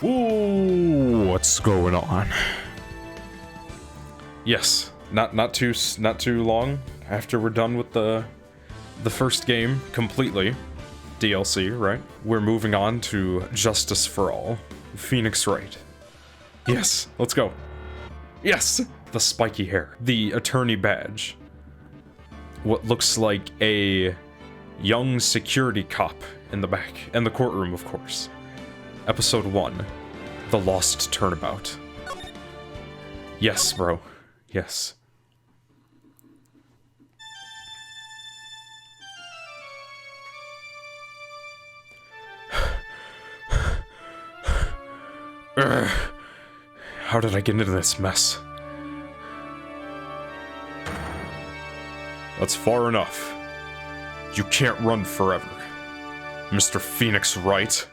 Ooh, what's going on? Yes, not too long after we're done with the first game completely, DLC, right? We're moving on to Justice for All, Phoenix Wright. Yes, let's go. Yes, the spiky hair, the attorney badge. What looks like a young security cop in the back, and the courtroom, of course. Episode 1, The Lost Turnabout. Yes, bro. Yes. How did I get into this mess? That's far enough. You can't run forever, Mr. Phoenix Wright.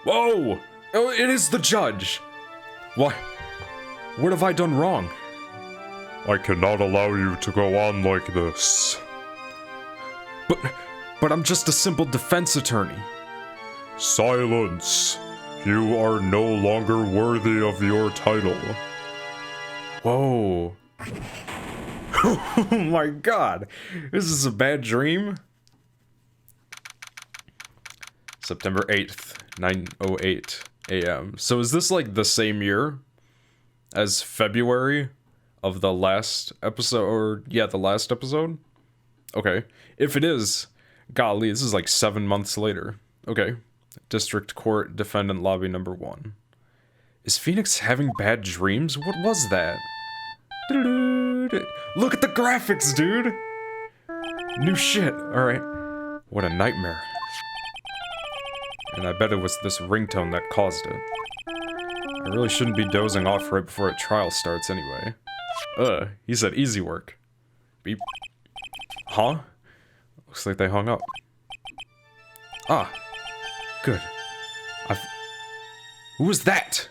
Whoa! Oh, it is the judge! Why? What have I done wrong? I cannot allow you to go on like this. But I'm just a simple defense attorney. Silence! You are no longer worthy of your title. Whoa. Oh my god. This is a bad dream. September 8th, 9:08 a.m. So is this like the same year as February of the last episode? Or, yeah, the last episode? Okay. If it is, golly, this is like 7 months later. Okay. District Court, Defendant Lobby number 1. Is Phoenix having bad dreams? What was that? Look at the graphics, dude! New shit. Alright. What a nightmare. And I bet it was this ringtone that caused it. I really shouldn't be dozing off right before a trial starts anyway. He said easy work. Beep. Huh? Looks like they hung up. Ah. Good. Who was that?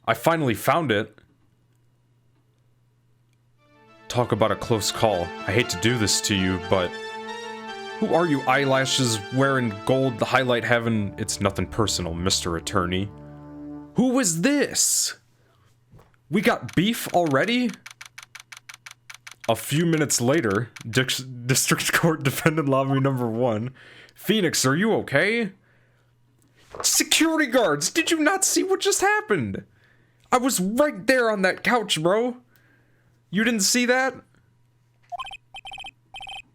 I finally found it. Talk about a close call. I hate to do this to you, but... Who are you, eyelashes wearing gold, the highlight having... It's nothing personal, Mr. Attorney. Who was this? We got beef already? A few minutes later, District Court Defendant Lobby number 1. Phoenix, are you okay? Security guards, did you not see what just happened? I was right there on that couch, bro. You didn't see that?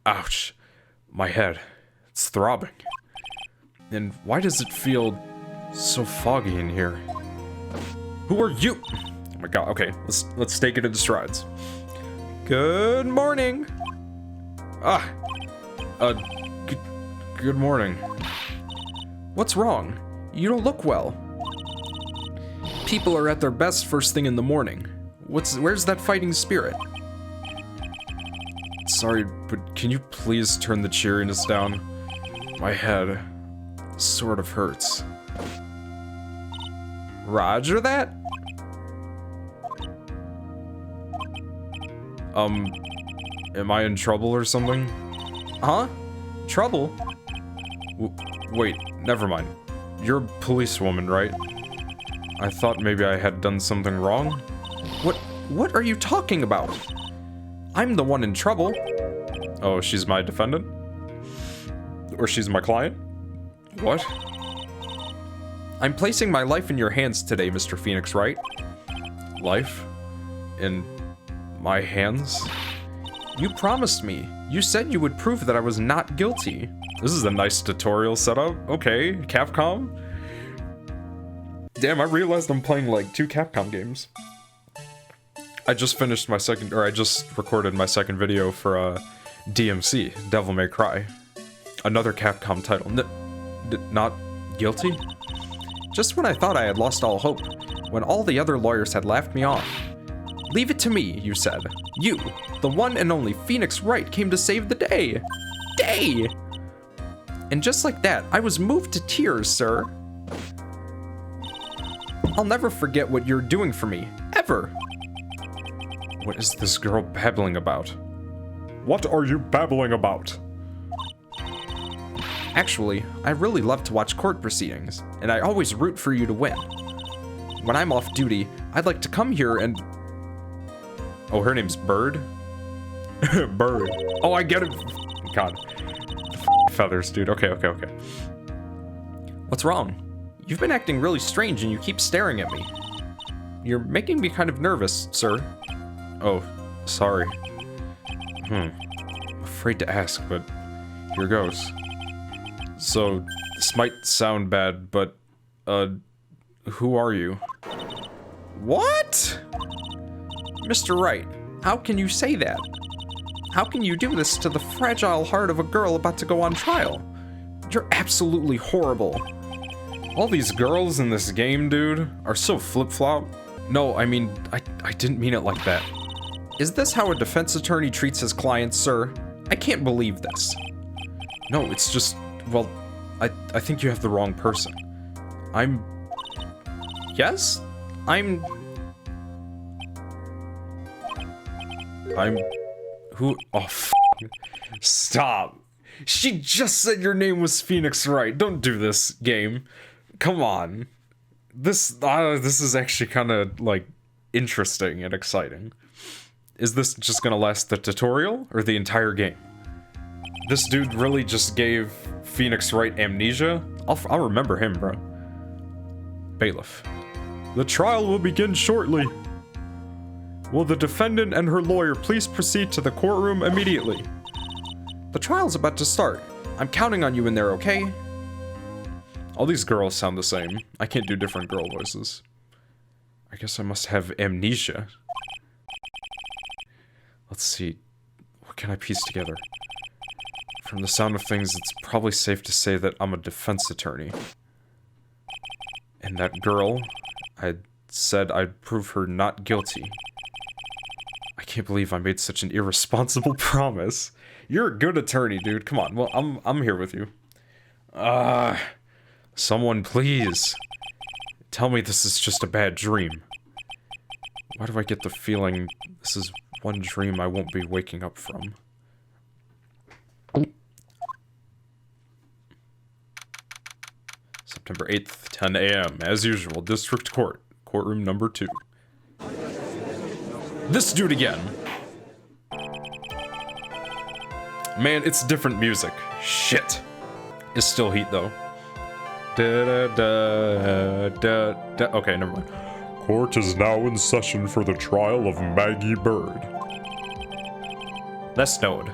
Ouch. My head. It's throbbing. And why does it feel so foggy in here? Who are you? Oh my god, okay, let's take it in strides. Good morning. Good morning. What's wrong? You don't look well. People are at their best first thing in the morning. Where's that fighting spirit? Sorry, but can you please turn the cheeriness down? My head sort of hurts. Roger that? Am I in trouble or something? Huh? Trouble? Wait, never mind. You're a policewoman, right? I thought maybe I had done something wrong. What are you talking about? I'm the one in trouble. Oh, she's my defendant? Or she's my client? What? I'm placing my life in your hands today, Mr. Phoenix Wright. Life? In my hands? You promised me. You said you would prove that I was not guilty. This is a nice tutorial setup. Okay, Capcom. Damn, I realized I'm playing like 2 Capcom games. I just recorded my second video for DMC, Devil May Cry. Another Capcom title. Not guilty? Just when I thought I had lost all hope, when all the other lawyers had laughed me off. Leave it to me, you said. You, the one and only Phoenix Wright, came to save the day. And just like that, I was moved to tears, sir. I'll never forget what you're doing for me, ever. What is this girl babbling about? What are you babbling about? Actually, I really love to watch court proceedings, and I always root for you to win. When I'm off duty, I'd like to come here and... Oh, her name's Bird? Bird. Oh, I get it. God. Feathers, dude. Okay. What's wrong? You've been acting really strange and you keep staring at me. You're making me kind of nervous, sir. Oh, sorry. I'm afraid to ask, but here goes. So, this might sound bad, but, who are you? What? Mr. Wright, how can you say that? How can you do this to the fragile heart of a girl about to go on trial? You're absolutely horrible. All these girls in this game, dude, are so flip-flop. No, I mean, I didn't mean it like that. Is this how a defense attorney treats his clients, sir? I can't believe this. No, it's just, well, I think you have the wrong person. Yes? Who? Oh, stop. She just said your name was Phoenix Wright. Don't do this, game. Come on. This is actually kind of, like, interesting and exciting. Is this just gonna last the tutorial or the entire game? This dude really just gave Phoenix Wright amnesia? I'll remember him, bro. Bailiff. The trial will begin shortly. Will the defendant and her lawyer please proceed to the courtroom immediately? The trial's about to start. I'm counting on you in there, okay? All these girls sound the same. I can't do different girl voices. I guess I must have amnesia. Let's see. What can I piece together? From the sound of things, it's probably safe to say that I'm a defense attorney. And that girl, I said I'd prove her not guilty. I can't believe I made such an irresponsible promise. You're a good attorney, dude. Come on. Well, I'm here with you. Someone please. Tell me this is just a bad dream. Why do I get the feeling this is one dream I won't be waking up from? September 8th, 10 a.m. As usual, District Court. Courtroom number 2. This dude again. Man, it's different music. Shit. It's still heat though. Okay, never mind. Court is now in session for the trial of Maggie Bird. This dude.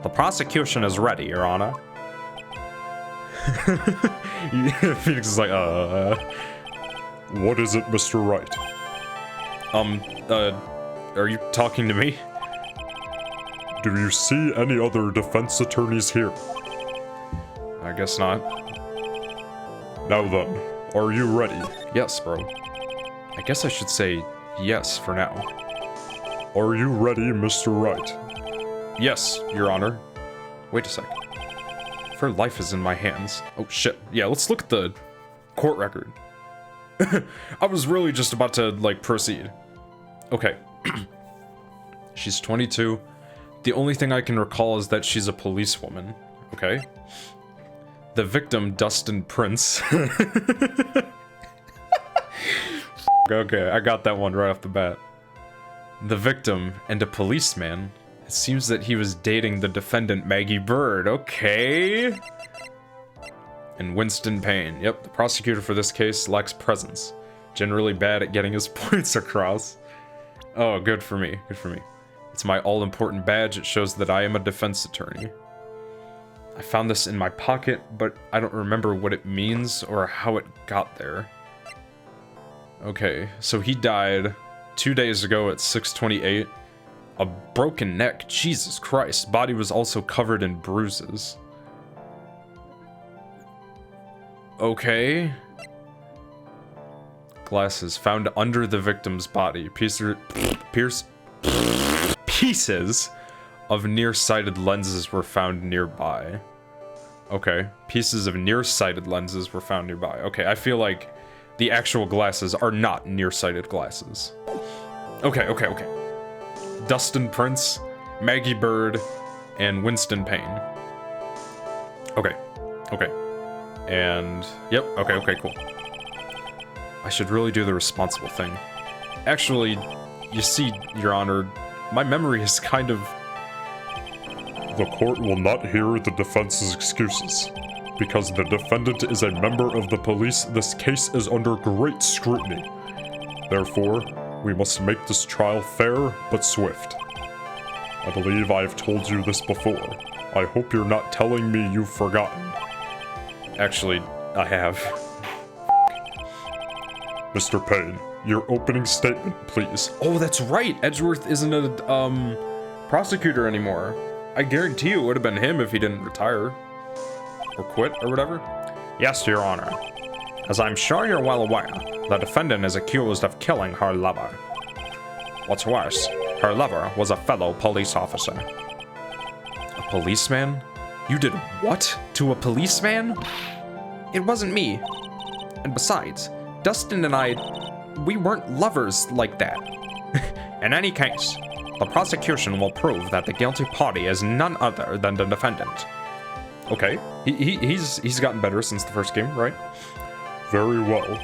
The prosecution is ready, Your Honor. Phoenix is like, What is it, Mr. Wright? Are you talking to me? Do you see any other defense attorneys here? I guess not. Now then, are you ready? Yes, bro. I guess I should say yes for now. Are you ready, Mr. Wright? Yes, Your Honor. Wait a sec. If her life is in my hands. Oh, shit. Yeah, let's look at the court record. I was really just about to, like, proceed. Okay. She's 22. The only thing I can recall is that she's a policewoman. Okay. The victim, Dustin Prince. Okay, I got that one right off the bat. The victim and a policeman. It seems that he was dating the defendant, Maggie Bird. Okay. And Winston Payne. Yep, the prosecutor for this case lacks presence. Generally bad at getting his points across. Oh, good for me. Good for me. It's my all-important badge. It shows that I am a defense attorney. I found this in my pocket, but I don't remember what it means or how it got there. Okay, so he died 2 days ago at 6:28. A broken neck, Jesus Christ. Body was also covered in bruises. Okay. Glasses found under the victim's body. Pieces of nearsighted lenses were found nearby. Okay, pieces of nearsighted lenses were found nearby. Okay, I feel like the actual glasses are not nearsighted glasses. Okay. Dustin Prince, Maggie Bird, and Winston Payne. Okay. Okay. And, yep, okay, cool. I should really do the responsible thing. Actually, you see, Your Honor, my memory is kind of... The court will not hear the defense's excuses. Because the defendant is a member of the police, this case is under great scrutiny. Therefore, we must make this trial fair but swift. I believe I have told you this before. I hope you're not telling me you've forgotten. Actually, I have. Mr. Payne, your opening statement, please. Oh, that's right! Edgeworth isn't a, prosecutor anymore. I guarantee you it would have been him if he didn't retire. Or quit, or whatever. Yes, Your Honor. As I'm sure you're well aware, the defendant is accused of killing her lover. What's worse, her lover was a fellow police officer. A policeman? You did what to a policeman? It wasn't me. And besides, Dustin and I, we weren't lovers like that. In any case, the prosecution will prove that the guilty party is none other than the defendant. Okay, he's gotten better since the first game, right? Very well.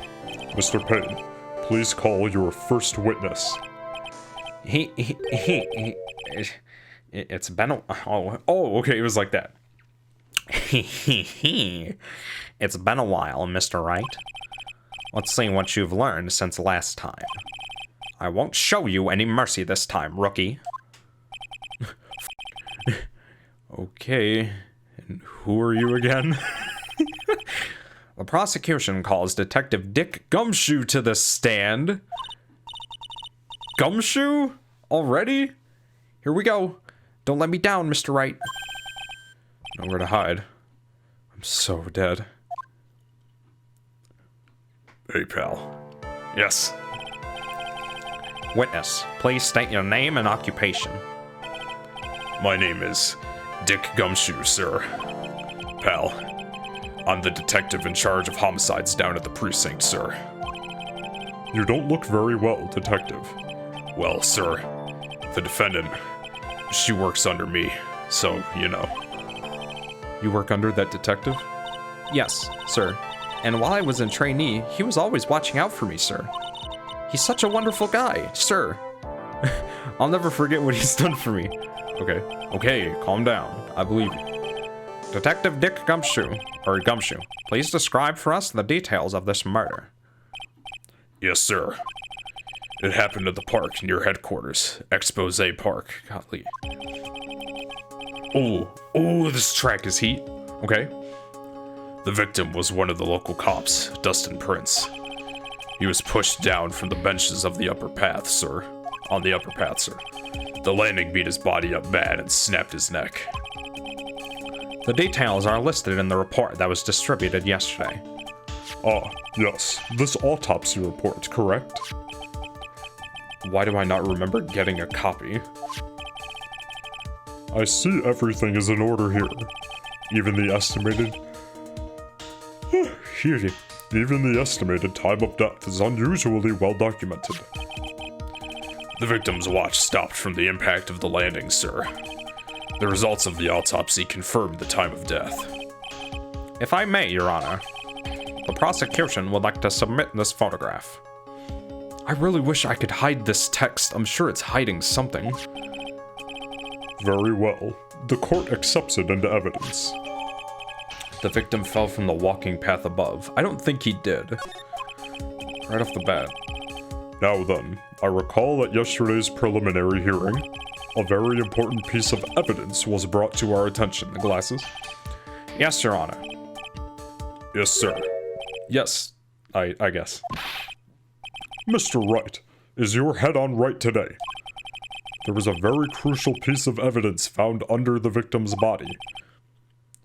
Mr. Payne, please call your first witness. It's been a... Oh, okay, it was like that. It's been a while, Mr. Wright. Let's see what you've learned since last time. I won't show you any mercy this time, rookie. Okay, and who are you again? The prosecution calls Detective Dick Gumshoe to the stand. Gumshoe? Already? Here we go. Don't let me down, Mr. Wright. Nowhere to hide. I'm so dead. Hey, pal. Yes. Witness, please state your name and occupation. My name is Dick Gumshoe, sir. Pal, I'm the detective in charge of homicides down at the precinct, sir. You don't look very well, detective. Well, sir, the defendant, she works under me, so, you know. You work under that detective? Yes, sir. And while I was in trainee, he was always watching out for me, sir. He's such a wonderful guy, sir. I'll never forget what he's done for me. Okay, calm down. I believe you. Detective Dick Gumshoe, please describe for us the details of this murder. Yes, sir. It happened at the park near headquarters, Expose Park. Golly. Oh, this track is heat. Okay. The victim was one of the local cops, Dustin Prince. He was pushed down from the benches of the upper path, sir. On the upper path, sir. The landing beat his body up bad and snapped his neck. The details are listed in the report that was distributed yesterday. Ah, yes. This autopsy report, correct? Why do I not remember getting a copy? I see everything is in order here. Even the estimated... Even the estimated time of death is unusually well documented. The victim's watch stopped from the impact of the landing, sir. The results of the autopsy confirmed the time of death. If I may, Your Honor, the prosecution would like to submit this photograph. I really wish I could hide this text. I'm sure it's hiding something. Very well. The court accepts it into evidence. The victim fell from the walking path above. I don't think he did. Right off the bat. Now then, I recall at yesterday's preliminary hearing, a very important piece of evidence was brought to our attention. The glasses? Yes, Your Honor. Yes, sir. Yes, I guess. Mr. Wright, is your head on right today? There was a very crucial piece of evidence found under the victim's body.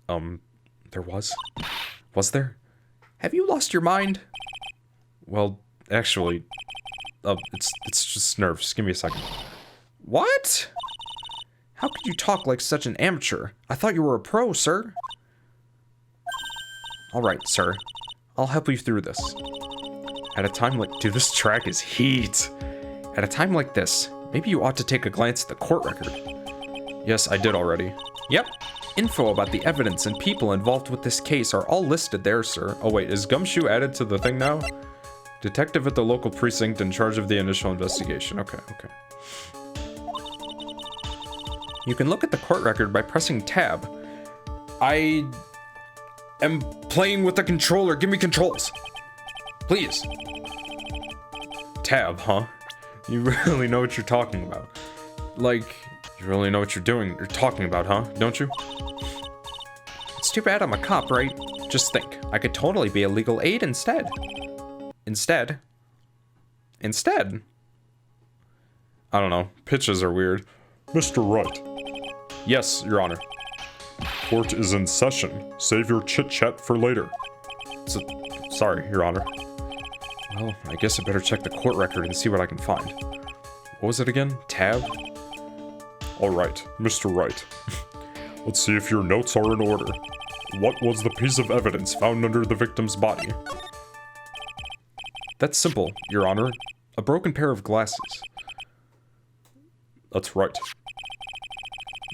There was? Was there? Have you lost your mind? Well, actually, it's just nerves. Give me a second. What? How could you talk like such an amateur? I thought you were a pro, sir. Alright, sir. I'll help you through this. At a time like... Dude, this track is heat. At a time like this, Maybe you ought to take a glance at the court record. Yes, I did already. Yep. Info about the evidence and people involved with this case are all listed there, sir. Oh wait, is Gumshoe added to the thing now? Detective at the local precinct in charge of the initial investigation. Okay. You can look at the court record by pressing tab. I am playing with the controller. Give me controls. Please. Tab, huh? You really know what you're talking about. Like, you really know what you're talking about, huh? Don't you? It's too bad I'm a cop, right? Just think, I could totally be a legal aid instead. Instead? I don't know. Pitches are weird. Mr. Wright. Yes, Your Honor. Court is in session. Save your chit-chat for later. Sorry, Your Honor. Well, I guess I better check the court record and see what I can find. What was it again? Tab? Alright, Mr. Wright. Let's see if your notes are in order. What was the piece of evidence found under the victim's body? That's simple, Your Honor. A broken pair of glasses. That's right.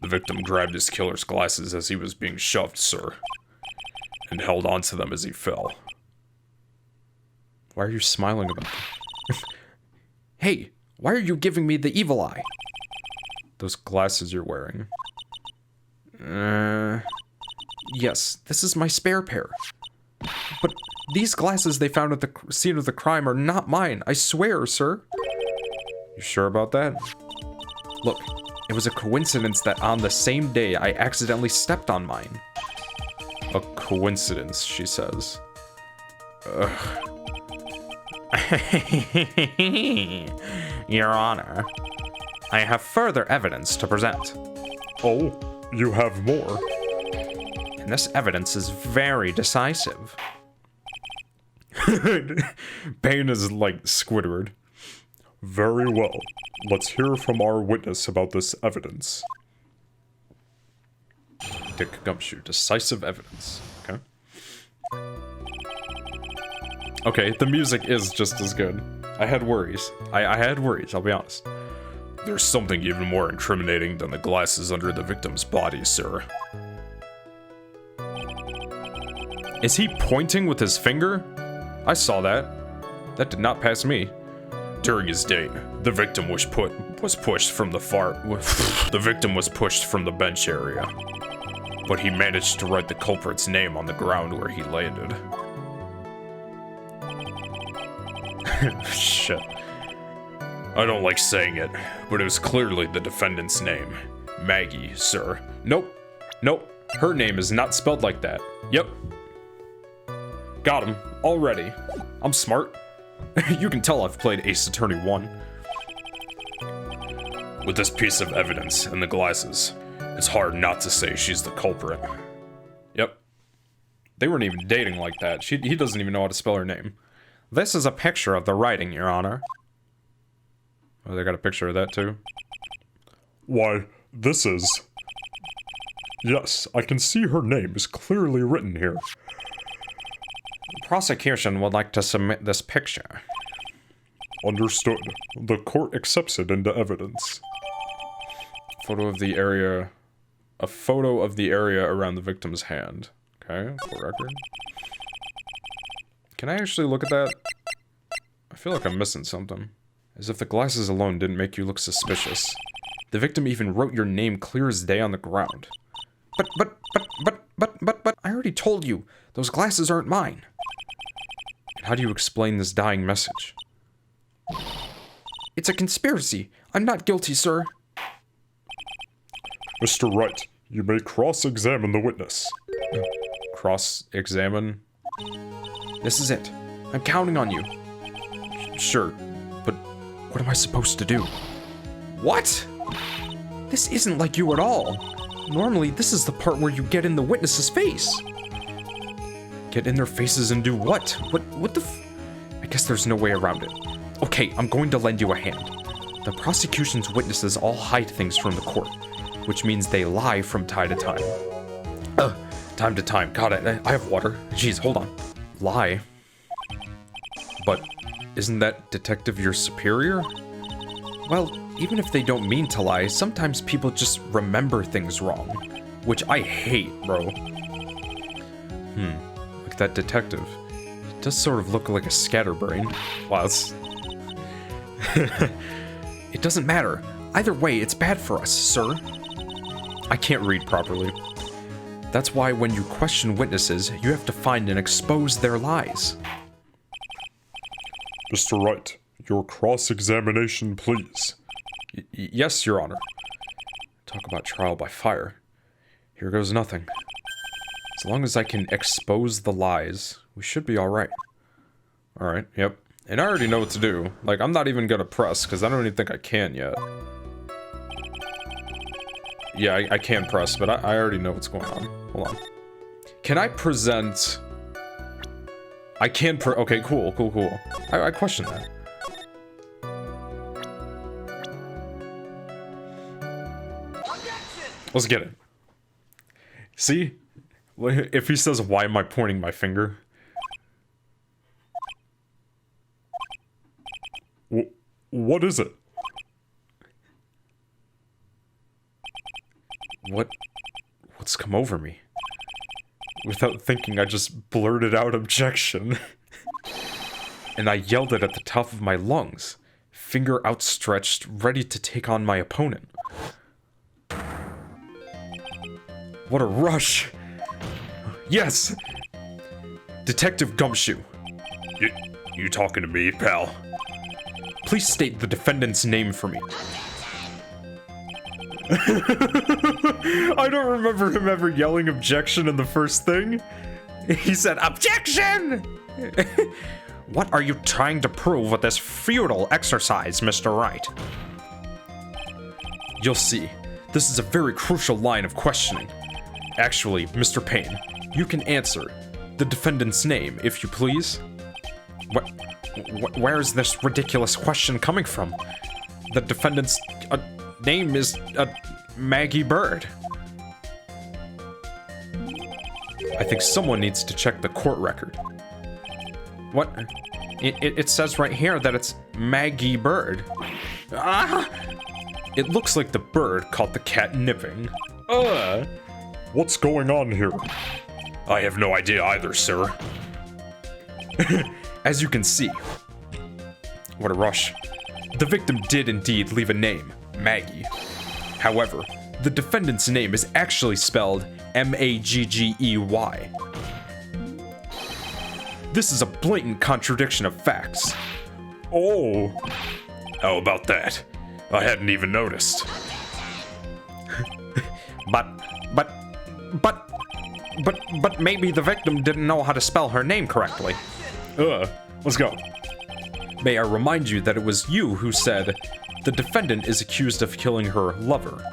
The victim grabbed his killer's glasses as he was being shoved, sir, and held onto them as he fell. Why are you smiling about that? Hey, why are you giving me the evil eye? Those glasses you're wearing. Yes, this is my spare pair. But these glasses they found at the scene of the crime are not mine, I swear, sir. You sure about that? Look, it was a coincidence that on the same day I accidentally stepped on mine. A coincidence, she says. Ugh. Your Honor, I have further evidence to present. Oh, you have more? And this evidence is very decisive. Bane is like Squidward. Very well. Let's hear from our witness about this evidence. Dick Gumshoe, decisive evidence. Okay. Okay, the music is just as good. I had worries. I had worries, I'll be honest. There's something even more incriminating than the glasses under the victim's body, sir. Is he pointing with his finger? I saw that. That did not pass me. During his date, the victim was pushed from the bench area. But he managed to write the culprit's name on the ground where he landed. Shit. I don't like saying it, but it was clearly the defendant's name. Maggie, sir. Nope. Her name is not spelled like that. Yep. Got him. Already. I'm smart. You can tell I've played Ace Attorney 1. With this piece of evidence and the glasses, it's hard not to say she's the culprit. Yep. They weren't even dating like that. He doesn't even know how to spell her name. This is a picture of the writing, Your Honor. Oh, they got a picture of that too? Why, this is... Yes, I can see her name is clearly written here. The prosecution would like to submit this picture. Understood. The court accepts it into evidence. Photo of the area... A photo of the area around the victim's hand. Okay, for record. Can I actually look at that? I feel like I'm missing something. As if the glasses alone didn't make you look suspicious. The victim even wrote your name clear as day on the ground. But, I already told you, those glasses aren't mine. And how do you explain this dying message? It's a conspiracy. I'm not guilty, sir. Mr. Wright, you may cross-examine the witness. Cross-examine? This is it. I'm counting on you. Sure, but what am I supposed to do? What? This isn't like you at all. Normally, this is the part where you get in the witness's face. Get in their faces and do what? What the I guess there's no way around it. Okay, I'm going to lend you a hand. The prosecution's witnesses all hide things from the court, which means they lie from time to time. Time to time. God, I have water. Jeez, hold on. Lie. But isn't that detective your superior? Well, Even if they don't mean to lie, sometimes people just remember things wrong. Which I hate, bro. Like that detective. He does sort of look like a scatterbrain. Wow, it's... It doesn't matter. Either way, it's bad for us, sir. I can't read properly. That's why when you question witnesses, you have to find and expose their lies. Mr. Wright, your cross-examination, please. Yes, Your Honor. Talk about trial by fire. Here goes nothing. As long as I can expose the lies, we should be alright. Alright, yep. And I already know what to do. Like, I'm not even gonna press, because I don't even think I can yet. Yeah, I can press, but I already know what's going on. Hold on. Can I present... I can okay, cool. I question that. Let's get it. See? If he says, why am I pointing my finger? What is it? What's come over me? Without thinking, I just blurted out objection. And I yelled it at the top of my lungs, finger outstretched, ready to take on my opponent. What a rush! Yes! Detective Gumshoe. You talking to me, pal? Please state the defendant's name for me. I don't remember him ever yelling objection in the first thing. He said, objection! What are you trying to prove with this futile exercise, Mr. Wright? You'll see. This is a very crucial line of questioning. Actually, Mr. Payne, you can answer the defendant's name, if you please. Where is this ridiculous question coming from? The defendant's name is Maggie Bird. I think someone needs to check the court record. What? It says right here that it's Maggie Bird. Ah! It looks like the bird caught the cat nipping. Ugh! What's going on here? I have no idea either, sir. As you can see. What a rush. The victim did indeed leave a name, Maggie. However, the defendant's name is actually spelled M-A-G-G-E-Y. This is a blatant contradiction of facts. Oh! How about that? I hadn't even noticed. But maybe the victim didn't know how to spell her name correctly. Let's go. May I remind you that it was you who said, the defendant is accused of killing her lover.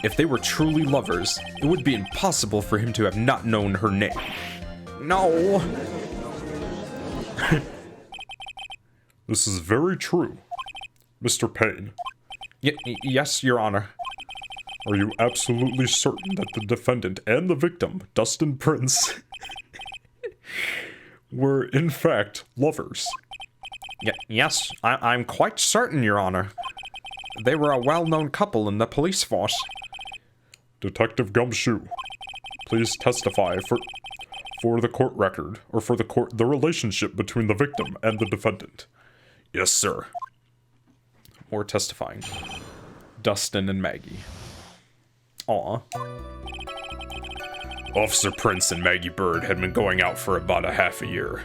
If they were truly lovers, it would be impossible for him to have not known her name. No! This is very true. Mr. Payne. Yes, Your Honor. Are you absolutely certain that the defendant and the victim, Dustin Prince, were in fact lovers? Yes, I'm quite certain, Your Honor. They were a well-known couple in the police force. Detective Gumshoe, please testify for the court record, or for the relationship between the victim and the defendant. Yes, sir. More testifying. Dustin and Maggie. Aw. Officer Prince and Maggie Bird had been going out for about a half a year.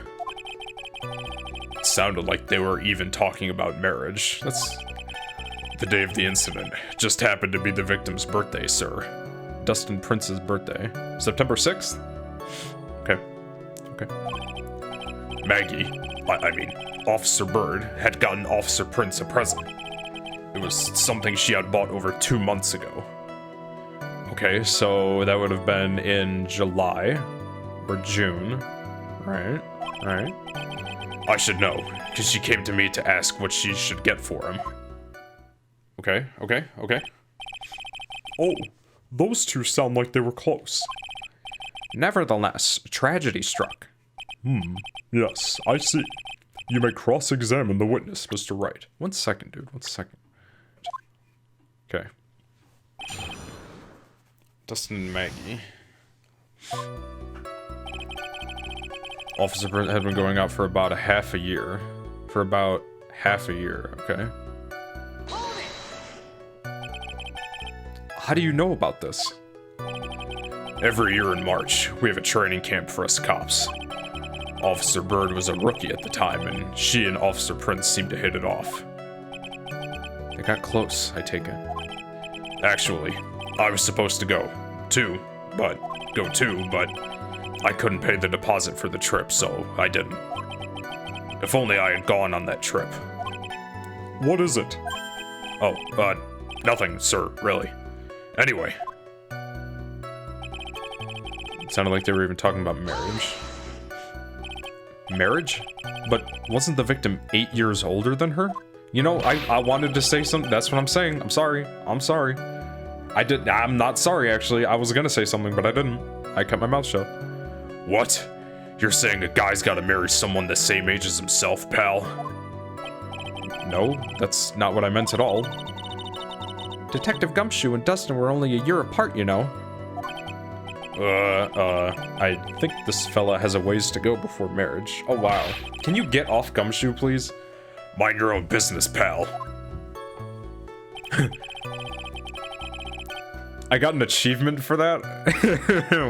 It sounded like they were even talking about marriage. That's the day of the incident. Just happened to be the victim's birthday, sir. Dustin Prince's birthday. September 6th? Okay. Maggie, I mean, Officer Bird, had gotten Officer Prince a present. It was something she had bought over 2 months ago. Okay, so that would have been in July or June. Right. I should know, because she came to me to ask what she should get for him. Okay. Oh, those two sound like they were close. Nevertheless, tragedy struck. Yes, I see. You may cross-examine the witness, Mr. Wright. 1 second, dude. 1 second. Okay. Dustin and Maggie. Officer Brent had been going out for about half a year. Okay. How do you know about this? Every year in March, we have a training camp for us cops. Officer Bird was a rookie at the time, and she and Officer Prince seemed to hit it off. They got close, I take it. Actually, I was supposed to go, too, but I couldn't pay the deposit for the trip, so I didn't. If only I had gone on that trip. What is it? Oh, nothing, sir, really. Anyway. It sounded like they were even talking about marriage. Marriage? But wasn't the victim 8 years older than her? You know, I wanted to say something. That's what I'm saying. I'm sorry. I'm not sorry, actually. I was gonna say something, but I didn't. I kept my mouth shut. What? You're saying a guy's gotta marry someone the same age as himself, pal? No, that's not what I meant at all. Detective Gumshoe and Dustin were only a year apart, you know. I think this fella has a ways to go before marriage. Oh, wow. Can you get off Gumshoe, please? Mind your own business, pal. I got an achievement for that?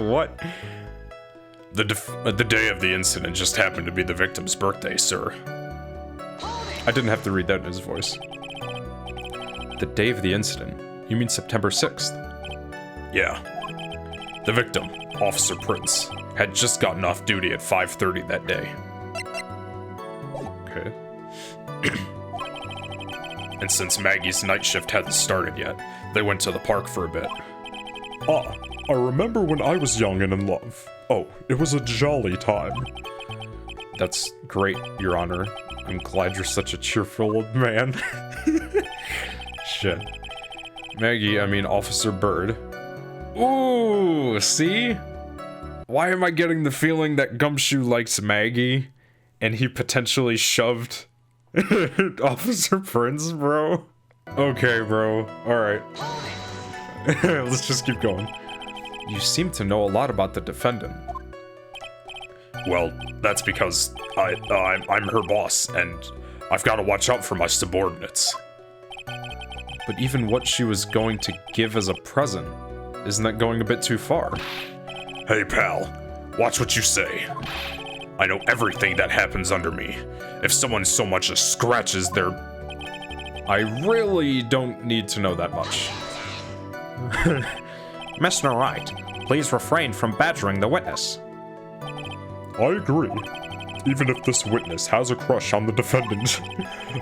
What? The day of the incident just happened to be the victim's birthday, sir. I didn't have to read that in his voice. The day of the incident? You mean September 6th? Yeah. The victim, Officer Prince, had just gotten off duty at 5:30 that day. Okay. And since Maggie's night shift hadn't started yet, they went to the park for a bit. Ah, I remember when I was young and in love. Oh, it was a jolly time. That's great, Your Honor. I'm glad you're such a cheerful old man. Shit. Officer Bird. Ooh, see? Why am I getting the feeling that Gumshoe likes Maggie, and he potentially shoved Officer Prince, bro? Okay, bro. Alright. Let's just keep going. You seem to know a lot about the defendant. Well, that's because I'm her boss, and I've got to watch out for my subordinates. But even what she was going to give as a present, isn't that going a bit too far? Hey, pal, watch what you say. I know everything that happens under me. If someone so much as scratches their... I really don't need to know that much. Mr. Wright, please refrain from badgering the witness. I agree. Even if this witness has a crush on the defendant,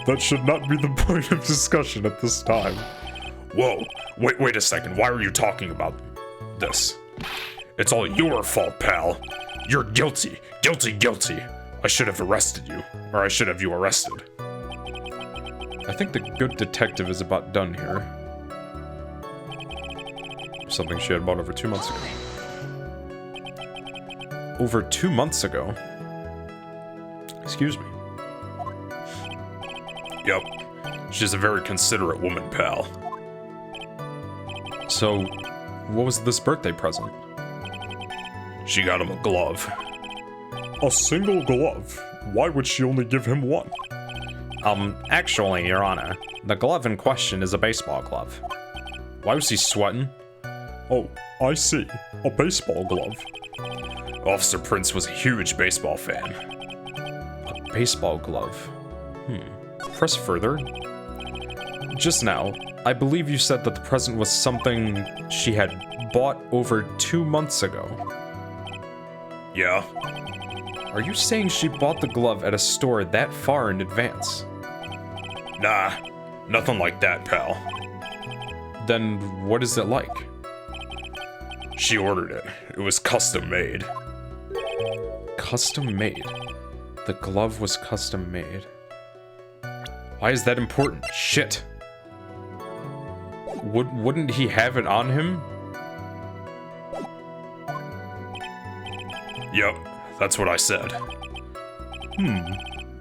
that should not be the point of discussion at this time. Whoa, wait a second, why are you talking about this? It's all your fault, pal. You're guilty. Guilty. I should have arrested you, or I should have you arrested. I think the good detective is about done here. Something she had bought over 2 months ago. Over 2 months ago? Excuse me. Yep. She's a very considerate woman, pal. So, what was this birthday present? She got him a glove. A single glove? Why would she only give him one? Actually, Your Honor, the glove in question is a baseball glove. Why was he sweating? Oh, I see. A baseball glove. Officer Prince was a huge baseball fan. A baseball glove? Press further. Just now, I believe you said that the present was something she had bought over 2 months ago. Yeah. Are you saying she bought the glove at a store that far in advance? Nah, nothing like that, pal. Then what is it like? She ordered it. It was custom made. Custom made? The glove was custom made. Why is that important? Shit. Wouldn't he have it on him? Yep, that's what I said.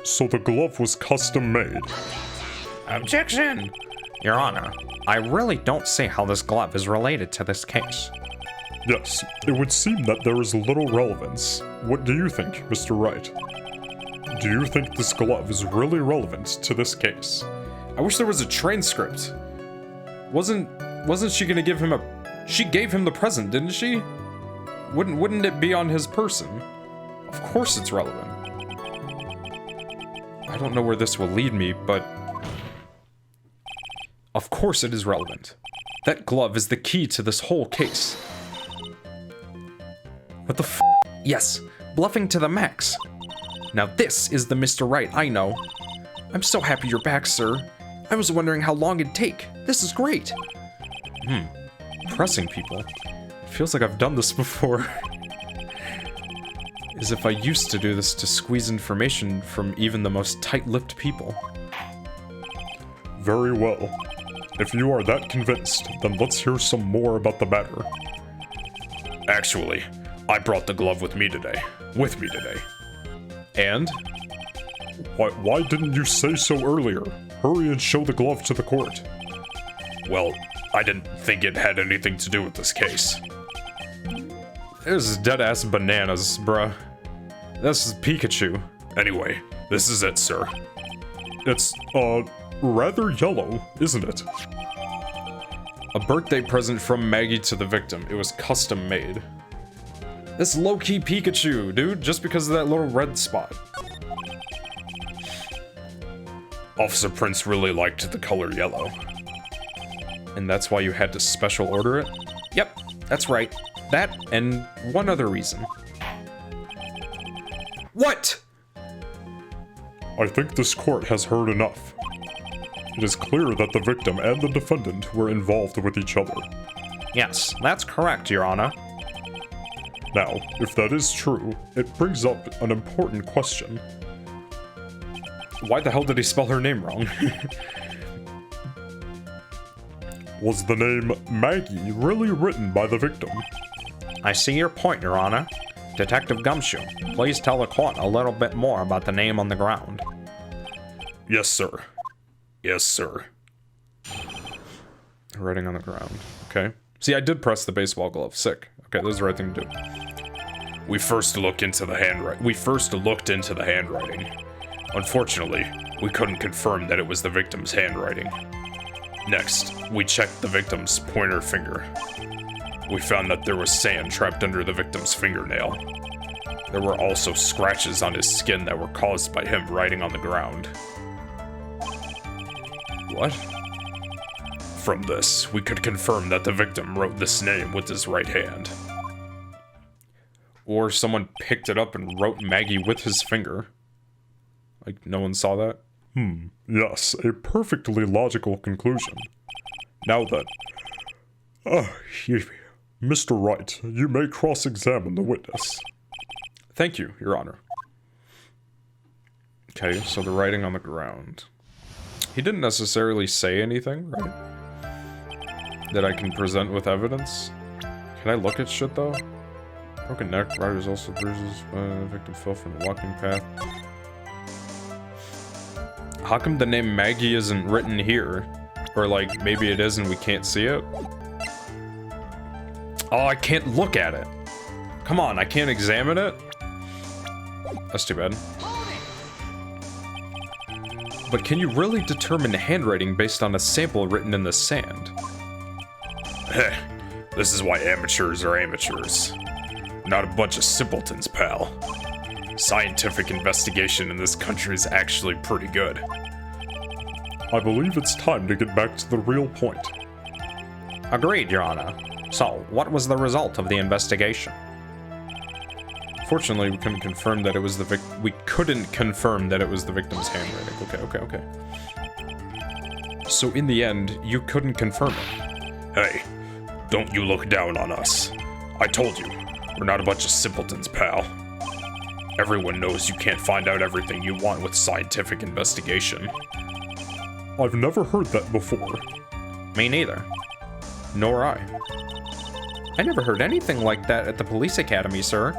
So the glove was custom made. Objection! Your Honor, I really don't see how this glove is related to this case. Yes, it would seem that there is little relevance. What do you think, Mr. Wright? Do you think this glove is really relevant to this case? I wish there was a transcript. Wasn't she gonna give him she gave him the present, didn't she? Wouldn't it be on his person? Of course it's relevant. I don't know where this will lead me, but of course it is relevant. That glove is the key to this whole case. What the f? Yes, bluffing to the max. Now this is the Mr. Wright I know. I'm so happy you're back, sir. I was wondering how long it'd take. This is great. Pressing people. It feels like I've done this before. As if I used to do this to squeeze information from even the most tight-lipped people. Very well. If you are that convinced, then let's hear some more about the matter. Actually, I brought the glove with me today. And? Why didn't you say so earlier? Hurry and show the glove to the court. Well, I didn't think it had anything to do with this case. This is dead-ass bananas, bruh. This is Pikachu. Anyway, this is it, sir. It's, rather yellow, isn't it? A birthday present from Maggie to the victim. It was custom made. This low-key Pikachu, dude, just because of that little red spot. Officer Prince really liked the color yellow. And that's why you had to special order it? Yep, that's right. That and one other reason. What? I think this court has heard enough. It is clear that the victim and the defendant were involved with each other. Yes, that's correct, Your Honor. Now, if that is true, it brings up an important question. Why the hell did he spell her name wrong? Was the name Maggie really written by the victim? I see your point, Your Honor. Detective Gumshoe, please tell the court a little bit more about the name on the ground. Yes, sir. Yes, sir. Writing on the ground. Okay. See, I did press the baseball glove. Sick. Okay, this is the right thing to do. We first looked into the handwriting. Unfortunately, we couldn't confirm that it was the victim's handwriting. Next, we checked the victim's pointer finger. We found that there was sand trapped under the victim's fingernail. There were also scratches on his skin that were caused by him writing on the ground. What? From this, we could confirm that the victim wrote this name with his right hand. Or someone picked it up and wrote Maggie with his finger. Like, no one saw that? Yes, a perfectly logical conclusion. Now then, Mr. Wright, you may cross-examine the witness. Thank you, Your Honor. Okay, so the writing on the ground. He didn't necessarily say anything, right? That I can present with evidence? Can I look at shit, though? Broken neck, riders also bruises, victim fell from the walking path. How come the name Maggie isn't written here? Or like, maybe it is and we can't see it? Oh, I can't look at it. Come on, I can't examine it? That's too bad. But can you really determine handwriting based on a sample written in the sand? Heh, this is why amateurs are amateurs. Not a bunch of simpletons, pal. Scientific investigation in this country is actually pretty good. I believe it's time to get back to the real point. Agreed, Your Honor. So, what was the result of the investigation? Fortunately, we couldn't confirm that it was the victim's handwriting. Okay. So in the end, you couldn't confirm it. Hey, don't you look down on us. I told you, we're not a bunch of simpletons, pal. Everyone knows you can't find out everything you want with scientific investigation. I've never heard that before. Me neither. Nor I. I never heard anything like that at the police academy, sir.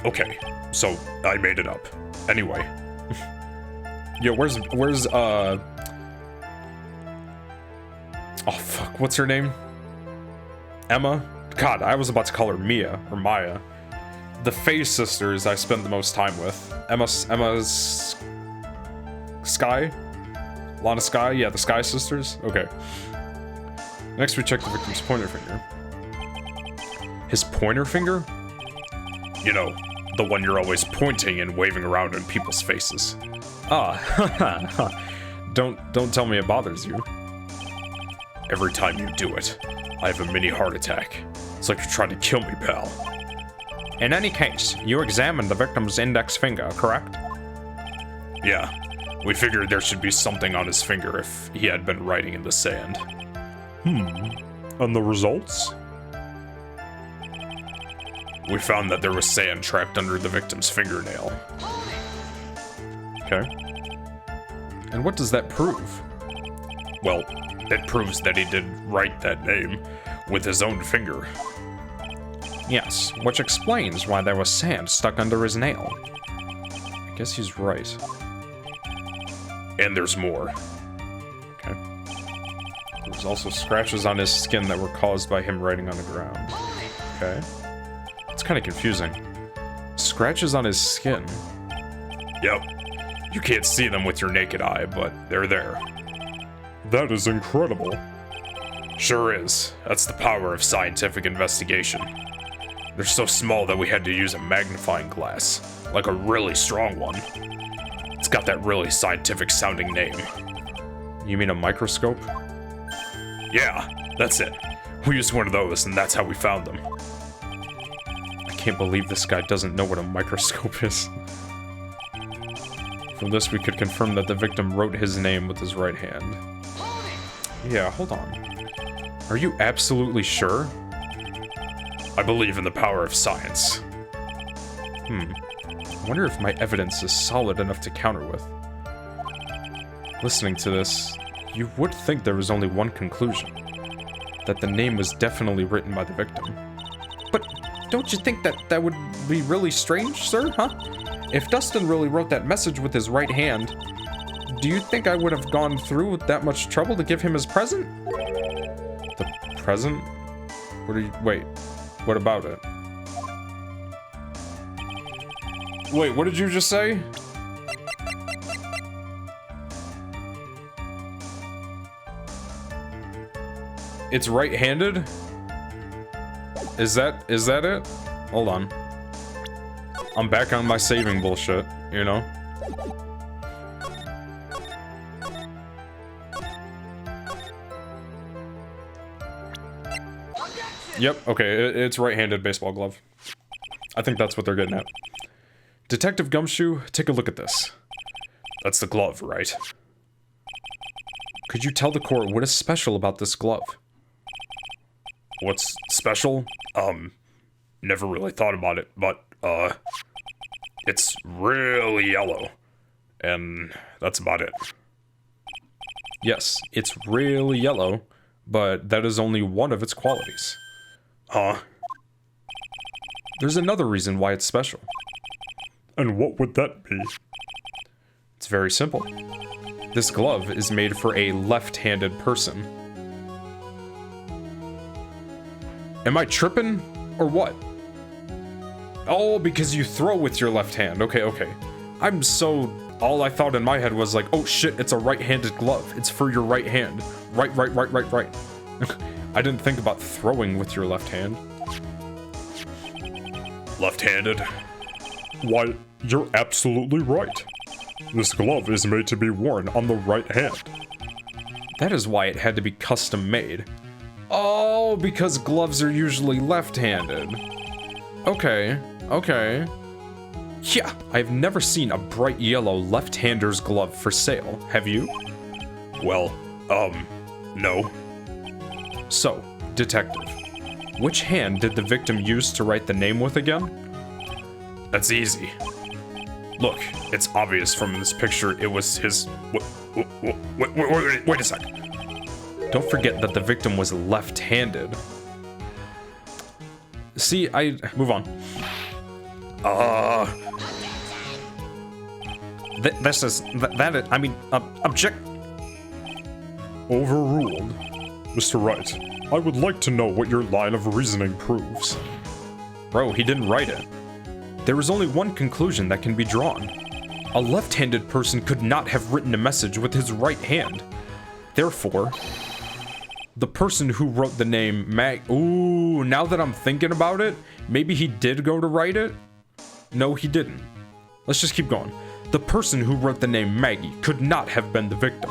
Okay, so I made it up. Anyway, Yo, where's, oh fuck, what's her name? Emma? God, I was about to call her Mia, or Maya. The Faye sisters I spent the most time with. Emma's Sky? Lana Sky? Yeah, the Sky sisters? Okay. Next we check the victim's pointer finger. His pointer finger? You know, the one you're always pointing and waving around in people's faces. Ah, don't tell me it bothers you. Every time you do it, I have a mini heart attack. It's like you're trying to kill me, pal. In any case, you examined the victim's index finger, correct? Yeah, we figured there should be something on his finger if he had been writing in the sand. And the results? We found that there was sand trapped under the victim's fingernail. Okay. And what does that prove? Well, it proves that he did write that name with his own finger. Yes, which explains why there was sand stuck under his nail. I guess he's right. And there's more. Okay. There's also scratches on his skin that were caused by him writing on the ground. Okay. It's kind of confusing. Scratches on his skin. Yep. You can't see them with your naked eye, but they're there. That is incredible. Sure is. That's the power of scientific investigation. They're so small that we had to use a magnifying glass, like a really strong one. It's got that really scientific sounding name. You mean a microscope? Yeah, that's it. We used one of those, and that's how we found them. I can't believe this guy doesn't know what a microscope is. From this, we could confirm that the victim wrote his name with his right hand. Yeah, hold on. Are you absolutely sure? I believe in the power of science. I wonder if my evidence is solid enough to counter with. Listening to this, you would think there was only one conclusion. That the name was definitely written by the victim. But don't you think that would be really strange, sir, huh? If Dustin really wrote that message with his right hand, do you think I would have gone through with that much trouble to give him his present? The present? Wait, what about it? Wait, what did you just say? It's right-handed? Is that it? Hold on. I'm back on my saving bullshit, you know? Yep, okay, it's right-handed baseball glove. I think that's what they're getting at. Detective Gumshoe, take a look at this. That's the glove, right? Could you tell the court what is special about this glove? What's special? Never really thought about it, but, it's really yellow. And that's about it. Yes, it's really yellow, but that is only one of its qualities. Huh? There's another reason why it's special. And what would that be? It's very simple. This glove is made for a left-handed person. Am I tripping, or what? Oh, because you throw with your left hand. Okay. All I thought in my head was like, oh shit, it's a right-handed glove. It's for your right hand. Right. I didn't think about throwing with your left hand. Left-handed? Why, you're absolutely right. This glove is made to be worn on the right hand. That is why it had to be custom made. Oh, because gloves are usually left-handed. Okay. Yeah, I've never seen a bright yellow left-hander's glove for sale, have you? Well, no. So, detective, which hand did the victim use to write the name with again? That's easy. Look, it's obvious from this picture it was his... Wait a sec. Don't forget that the victim was left-handed. See, Move on. Object. Overruled. Mr. Wright, I would like to know what your line of reasoning proves. Bro, he didn't write it. There is only one conclusion that can be drawn. A left-handed person could not have written a message with his right hand. Therefore, the person who wrote the name Ooh, now that I'm thinking about it, maybe he did go to write it? No, he didn't. Let's just keep going. The person who wrote the name Maggie could not have been the victim.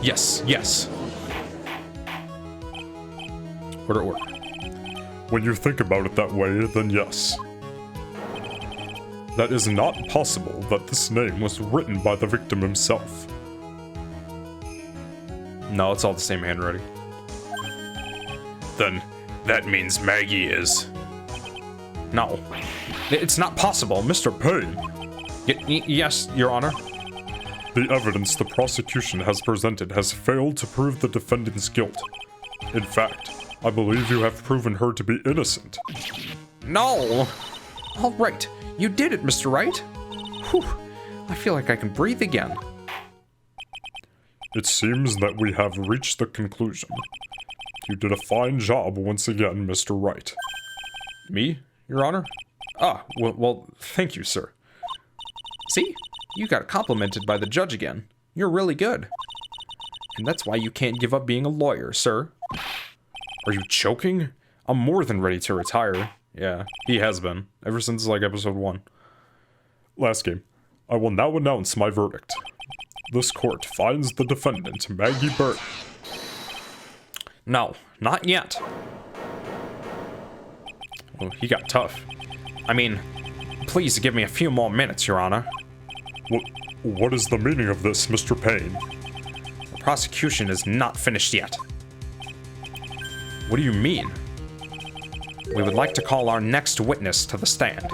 Yes. Order. When you think about it that way, then yes. That is not possible that this name was written by the victim himself. No, it's all the same handwriting. Then that means Maggie is... No. It's not possible, Mr. Payne! Yes, Your Honor. The evidence the prosecution has presented has failed to prove the defendant's guilt. In fact, I believe you have proven her to be innocent. No! All right, you did it, Mr. Wright. Whew, I feel like I can breathe again. It seems that we have reached the conclusion. You did a fine job once again, Mr. Wright. Me, Your Honor? Well, thank you, sir. See? You got complimented by the judge again. You're really good. And that's why you can't give up being a lawyer, sir. Are you joking? I'm more than ready to retire. Yeah, he has been. Ever since, like, episode 1. Last game. I will now announce my verdict. This court finds the defendant, Maggie Burton. No, not yet. Well, he got tough. I mean, please give me a few more minutes, Your Honor. What is the meaning of this, Mr. Payne? The prosecution is not finished yet. What do you mean? We would like to call our next witness to the stand.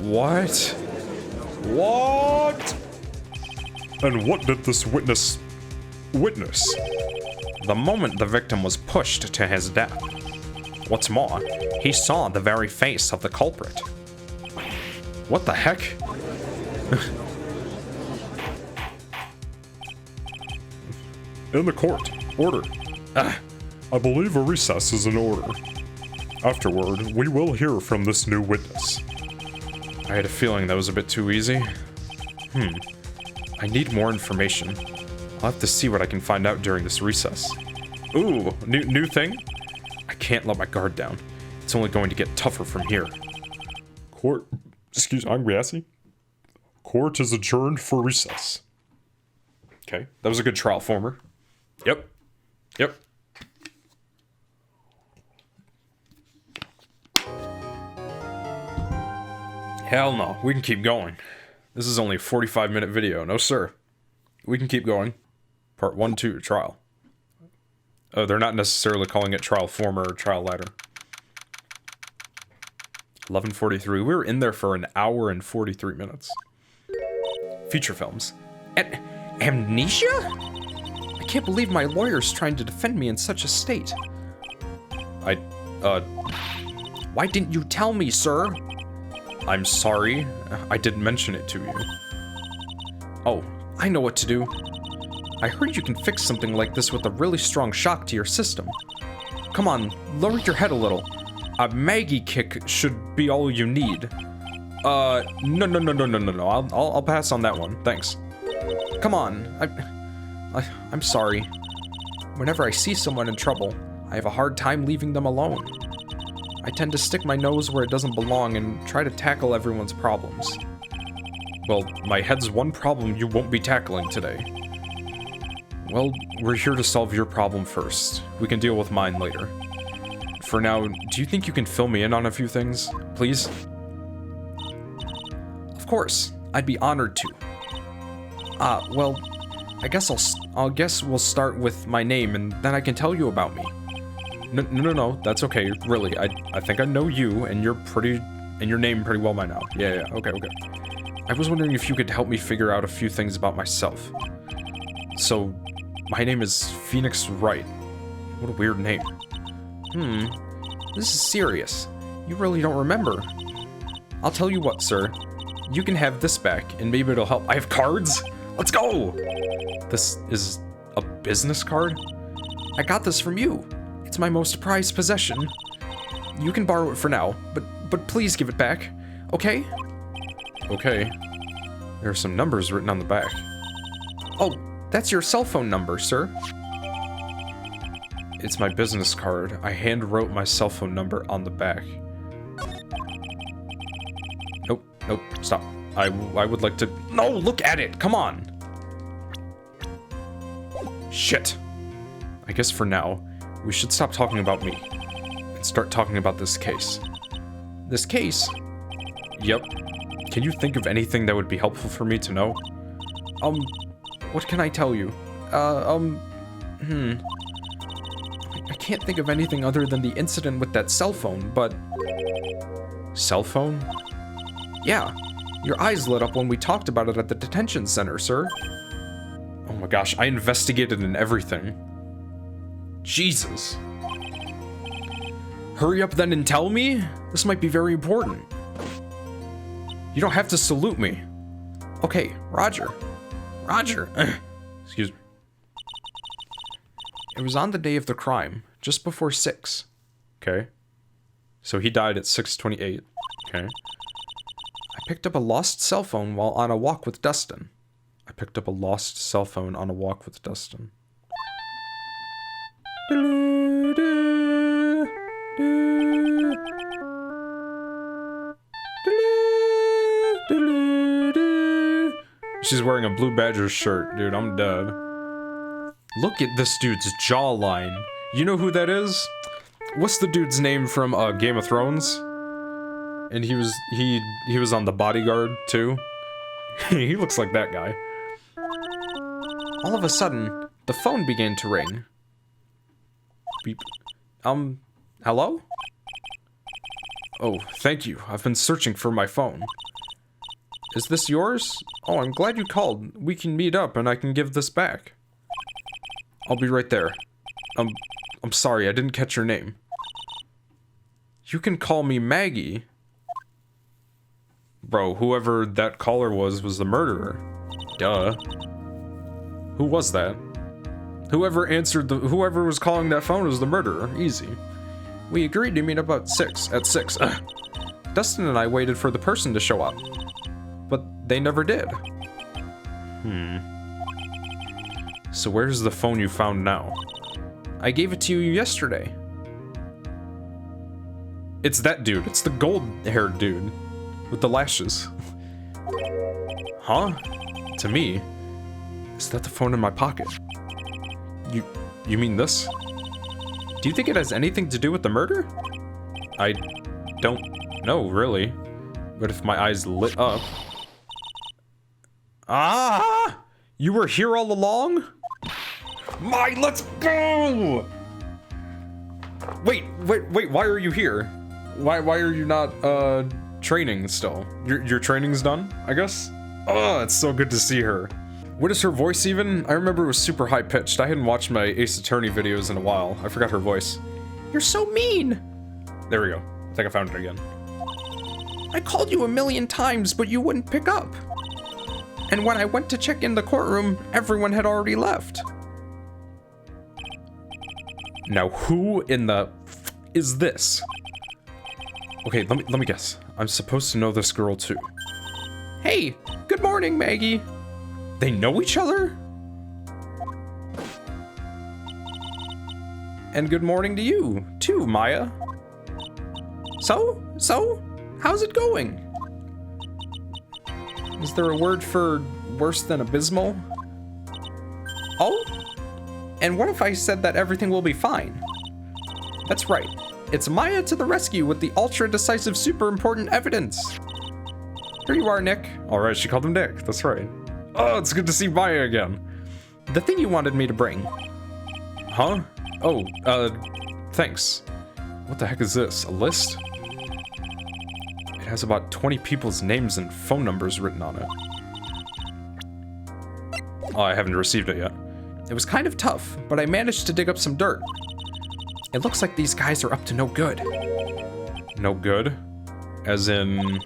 What? What? And what did this witness witness? The moment the victim was pushed to his death. What's more, he saw the very face of the culprit. What the heck? In the court. Order. I believe a recess is in order. Afterward, we will hear from this new witness. I had a feeling that was a bit too easy. I need more information. I'll have to see what I can find out during this recess. Ooh, new thing? I can't let my guard down. It's only going to get tougher from here. Court... Excuse me, I'm gassy. Court is adjourned for recess. Okay, that was a good trial former. Yep. Hell no, we can keep going. This is only a 45-minute video. No, sir. We can keep going. Part 1, 2, trial. Oh, they're not necessarily calling it trial former or trial ladder. 11:43. We were in there for an hour and 43 minutes. Feature films. Amnesia? I can't believe my lawyer's trying to defend me in such a state. Why didn't you tell me, sir? I'm sorry. I didn't mention it to you. Oh, I know what to do. I heard you can fix something like this with a really strong shock to your system. Come on, lower your head a little. A Maggie kick should be all you need. No. I'll pass on that one. Thanks. Come on. I'm sorry. Whenever I see someone in trouble, I have a hard time leaving them alone. I tend to stick my nose where it doesn't belong and try to tackle everyone's problems. Well, my head's one problem you won't be tackling today. Well, we're here to solve your problem first. We can deal with mine later. For now, do you think you can fill me in on a few things, please? Of course, I'd be honored to. Well, I guess we'll start with my name and then I can tell you about me. No, that's okay, really. I think I know you and your name pretty well by now. Yeah, okay. I was wondering if you could help me figure out a few things about myself. So, my name is Phoenix Wright. What a weird name. This is serious. You really don't remember. I'll tell you what, sir. You can have this back, and maybe it'll help. I have cards? Let's go! This is a business card? I got this from you. It's my most prized possession. You can borrow it for now, but please give it back, okay? Okay. There are some numbers written on the back. Oh, that's your cell phone number, sir. It's my business card. I hand wrote my cell phone number on the back. Nope, stop. I would like to... No, look at it! Come on! Shit. I guess for now, we should stop talking about me and start talking about this case. This case? Yep. Can you think of anything that would be helpful for me to know? What can I tell you? I can't think of anything other than the incident with that cell phone, but... Cell phone? Yeah, your eyes lit up when we talked about it at the detention center, sir. Oh my gosh, I investigated in everything. Jesus. Hurry up then and tell me? This might be very important. You don't have to salute me. Okay, Roger. Roger. Excuse me. It was on the day of the crime, just before 6. Okay. So he died at 6:28. Okay. I picked up a lost cell phone while on a walk with Dustin. I picked up a lost cell phone on a walk with Dustin. She's wearing a Blue Badger shirt, dude. I'm dead. Look at this dude's jawline. You know who that is? What's the dude's name from Game of Thrones? And he was on The Bodyguard too. He looks like that guy. All of a sudden, the phone began to ring. Beep. Hello? Oh, thank you. I've been searching for my phone. Is this yours? Oh, I'm glad you called. We can meet up and I can give this back. I'll be right there. I'm sorry, I didn't catch your name. You can call me Maggie. Bro, whoever that caller was the murderer. Duh. Who was that? Whoever was calling that phone was the murderer. Easy. We agreed to meet up at 6. Dustin and I waited for the person to show up. But they never did. So where's the phone you found now? I gave it to you yesterday. It's that dude. It's the gold-haired dude. With the lashes. Huh? To me? Is that the phone in my pocket? You mean this? Do you think it has anything to do with the murder? I don't know, really. But if my eyes lit up... Ah! You were here all along? Let's go! Wait, why are you here? Why are you not, training still? Your training's done, I guess? Oh, it's so good to see her. What is her voice even? I remember it was super high-pitched. I hadn't watched my Ace Attorney videos in a while. I forgot her voice. You're so mean! There we go. I think I found it again. I called you 1,000,000 times, but you wouldn't pick up. And when I went to check in the courtroom, everyone had already left. Now, who in the is this? Okay, let me guess. I'm supposed to know this girl too. Hey, good morning, Maggie. They know each other? And good morning to you, too, Maya. So, how's it going? Is there a word for worse than abysmal? Oh? And what if I said that everything will be fine? That's right. It's Maya to the rescue with the ultra-decisive, super important evidence. Here you are, Nick. All right, she called him Nick. That's right. Oh, it's good to see Maya again. The thing you wanted me to bring. Huh? Oh, thanks. What the heck is this? A list? It has about 20 people's names and phone numbers written on it. Oh, I haven't received it yet. It was kind of tough, but I managed to dig up some dirt. It looks like these guys are up to no good. No good? As in...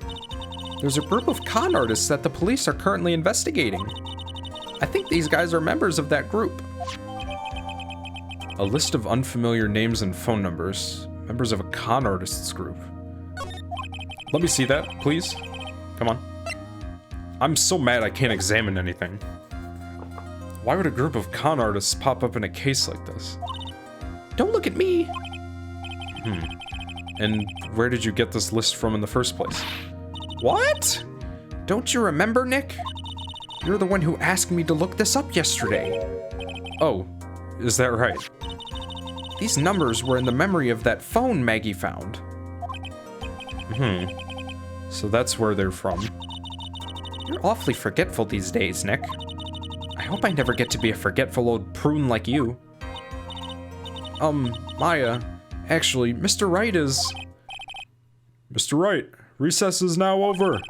There's a group of con artists that the police are currently investigating. I think these guys are members of that group. A list of unfamiliar names and phone numbers. Members of a con artists group. Let me see that, please. Come on. I'm so mad I can't examine anything. Why would a group of con artists pop up in a case like this? Don't look at me! And where did you get this list from in the first place? What? Don't you remember, Nick? You're the one who asked me to look this up yesterday. Oh, is that right? These numbers were in the memory of that phone Maggie found. So that's where they're from. You're awfully forgetful these days, Nick. I hope I never get to be a forgetful old prune like you. Maya, actually, Mr. Wright is... Mr. Wright, recess is now over.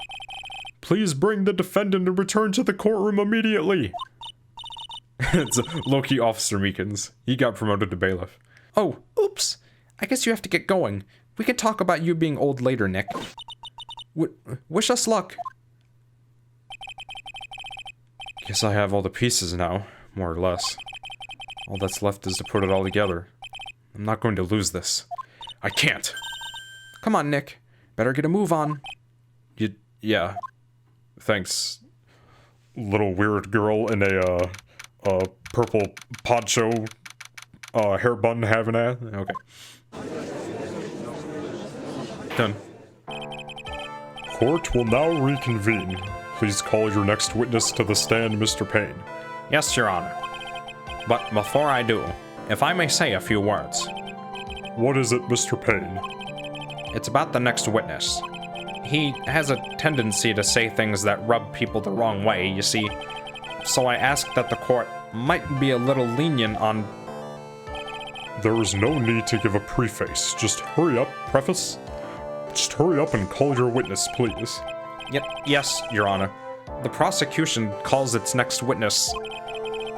Please bring the defendant and return to the courtroom immediately. It's low-key Officer Meekins. He got promoted to bailiff. Oh, oops. I guess you have to get going. We can talk about you being old later, Nick. Wish us luck. Guess I have all the pieces now, more or less. All that's left is to put it all together. I'm not going to lose this. I can't. Come on, Nick. Better get a move on. Yeah. Thanks. Little weird girl in a purple poncho, hair bun having a... Okay. Done. Court will now reconvene. Please call your next witness to the stand, Mr. Payne. Yes, Your Honor. But before I do, if I may say a few words. What is it, Mr. Payne? It's about the next witness. He has a tendency to say things that rub people the wrong way, you see. So I ask that the court might be a little lenient on... There is no need to give a preface. Just hurry up, preface. Just hurry up and call your witness, please. Yes, Your Honor. The prosecution calls its next witness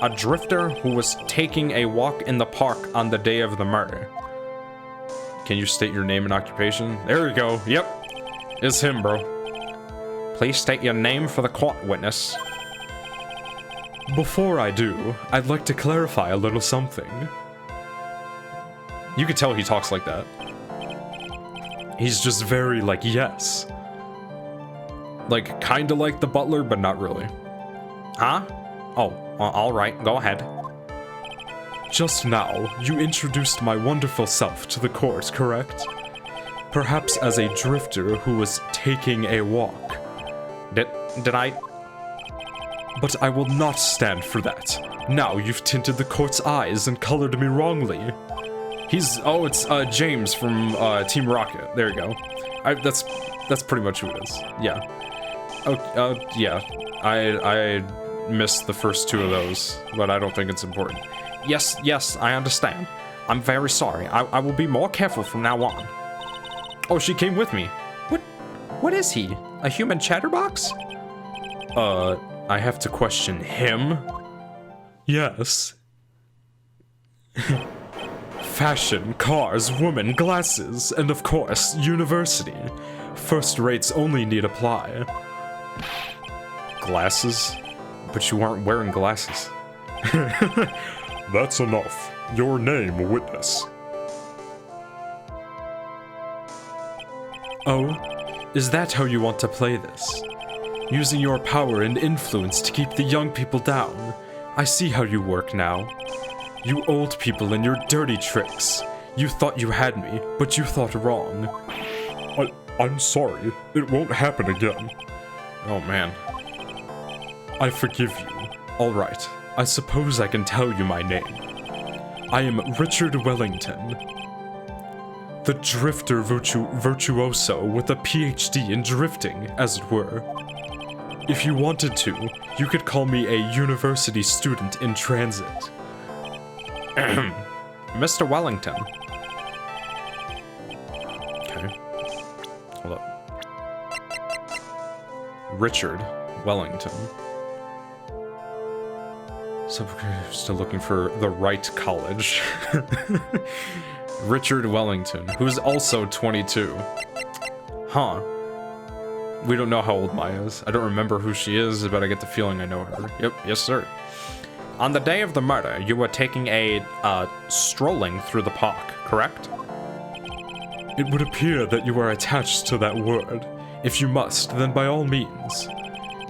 a drifter who was taking a walk in the park on the day of the murder. Can you state your name and occupation? There we go. Yep. It's him, bro. Please state your name for the court, witness. Before I do, I'd like to clarify a little something. You could tell he talks like that. He's just very, like, yes. Like, kinda like the butler, but not really. Huh? Oh, alright, go ahead. Just now, you introduced my wonderful self to the court, correct? Perhaps as a drifter who was taking a walk. Did I? But I will not stand for that. Now you've tinted the court's eyes and colored me wrongly. It's James from Team Rocket. There you go. That's pretty much who it is. Yeah. Yeah. I missed the first two of those, but I don't think it's important. Yes, I understand. I'm very sorry. I will be more careful from now on. Oh, she came with me. What is he? A human chatterbox? I have to question him? Yes. Fashion, cars, women, glasses, and of course, university. First rates only need apply. Glasses? But you aren't wearing glasses. That's enough. Your name, witness. Oh, is that how you want to play this? Using your power and influence to keep the young people down. I see how you work now. You old people and your dirty tricks. You thought you had me, but you thought wrong. I'm sorry. It won't happen again. Oh man. I forgive you. Alright, I suppose I can tell you my name. I am Richard Wellington. The drifter virtuoso with a PhD in drifting, as it were. If you wanted to, you could call me a university student in transit. Mr. Wellington. Okay. Hold up. Richard Wellington. So we're still looking for the Wright College. Richard Wellington, who's also 22. Huh. We don't know how old Maya is. I don't remember who she is, but I get the feeling I know her. Yep, yes sir. On the day of the murder, you were taking a, strolling through the park, correct? It would appear that you are attached to that word. If you must, then by all means.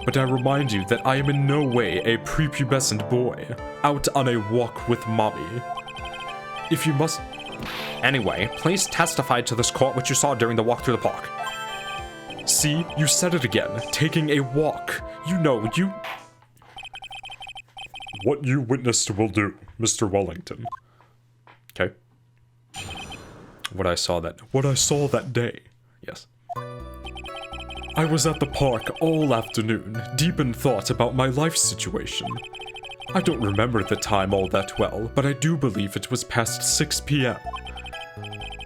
But I remind you that I am in no way a prepubescent boy, out on a walk with mommy. If you must... Anyway, please testify to this court what you saw during the walk through the park. See, you said it again, taking a walk. You know, you... What you witnessed will do, Mr. Wellington. Okay. What I saw that day. Yes. I was at the park all afternoon, deep in thought about my life situation. I don't remember the time all that well, but I do believe it was past 6 p.m.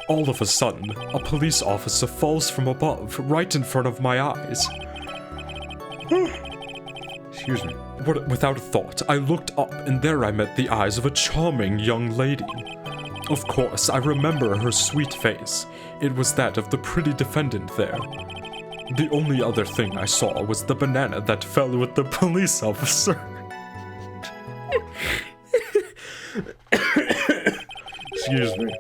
All of a sudden, a police officer falls from above, right in front of my eyes. Excuse me. Without a thought, I looked up and there I met the eyes of a charming young lady. Of course, I remember her sweet face. It was that of the pretty defendant there. The only other thing I saw was the banana that fell with the police officer. Excuse me.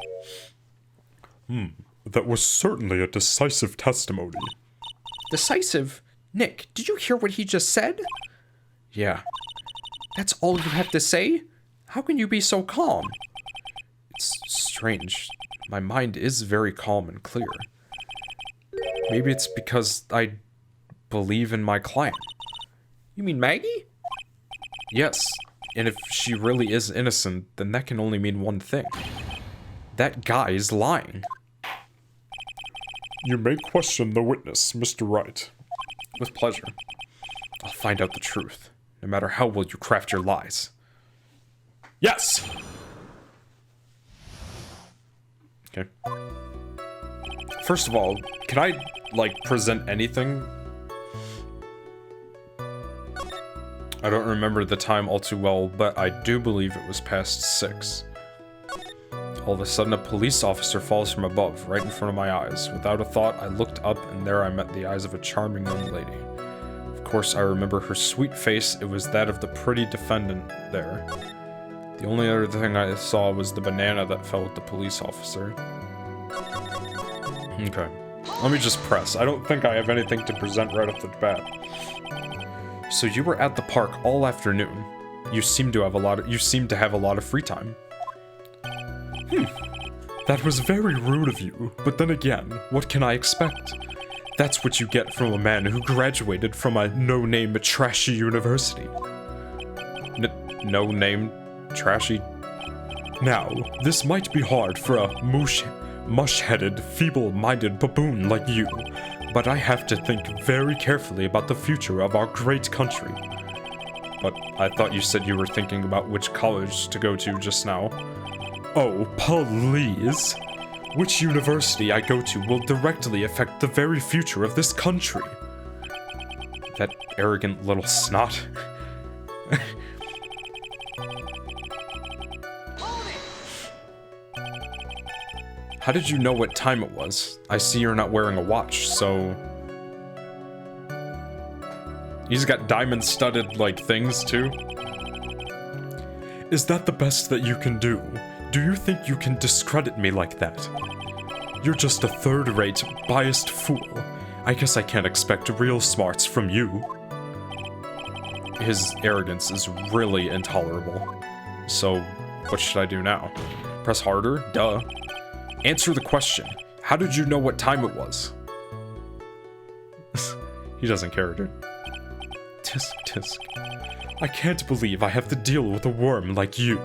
That was certainly a decisive testimony. Decisive? Nick, did you hear what he just said? Yeah. That's all you have to say? How can you be so calm? It's strange. My mind is very calm and clear. Maybe it's because I believe in my client. You mean Maggie? Yes. And if she really is innocent, then that can only mean one thing. That guy is lying. You may question the witness, Mr. Wright. With pleasure. I'll find out the truth, no matter how well you craft your lies. Yes! Okay. First of all, can I, like, present anything? I don't remember the time all too well, but I do believe it was past 6. All of a sudden, a police officer falls from above, right in front of my eyes. Without a thought, I looked up, and there I met the eyes of a charming young lady. Of course, I remember her sweet face. It was that of the pretty defendant there. The only other thing I saw was the banana that fell with the police officer. Okay. Let me just press. I don't think I have anything to present right off the bat. So you were at the park all afternoon. You seem to have a lot of free time. That was very rude of you, but then again, what can I expect? That's what you get from a man who graduated from a no-name trashy university. No-name trashy? Now, this might be hard for a mush-headed, feeble-minded baboon like you, but I have to think very carefully about the future of our great country. But I thought you said you were thinking about which college to go to just now. Oh, please. Which university I go to will directly affect the very future of this country. That arrogant little snot. How did you know what time it was? I see you're not wearing a watch, so... He's got diamond-studded, like, things, too. Is that the best that you can do? Do you think you can discredit me like that? You're just a third-rate, biased fool. I guess I can't expect real smarts from you. His arrogance is really intolerable. So, what should I do now? Press harder? Duh. Answer the question. How did you know what time it was? He doesn't care, dude. Tisk, tisk. I can't believe I have to deal with a worm like you.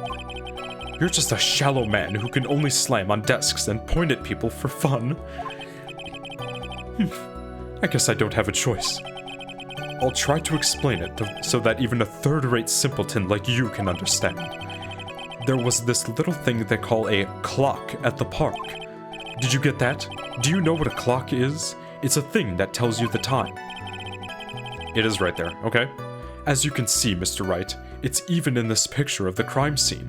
You're just a shallow man who can only slam on desks and point at people for fun. I guess I don't have a choice. I'll try to explain it so that even a third-rate simpleton like you can understand. There was this little thing they call a clock at the park. Did you get that? Do you know what a clock is? It's a thing that tells you the time. It is right there, okay? As you can see, Mr. Wright, it's even in this picture of the crime scene.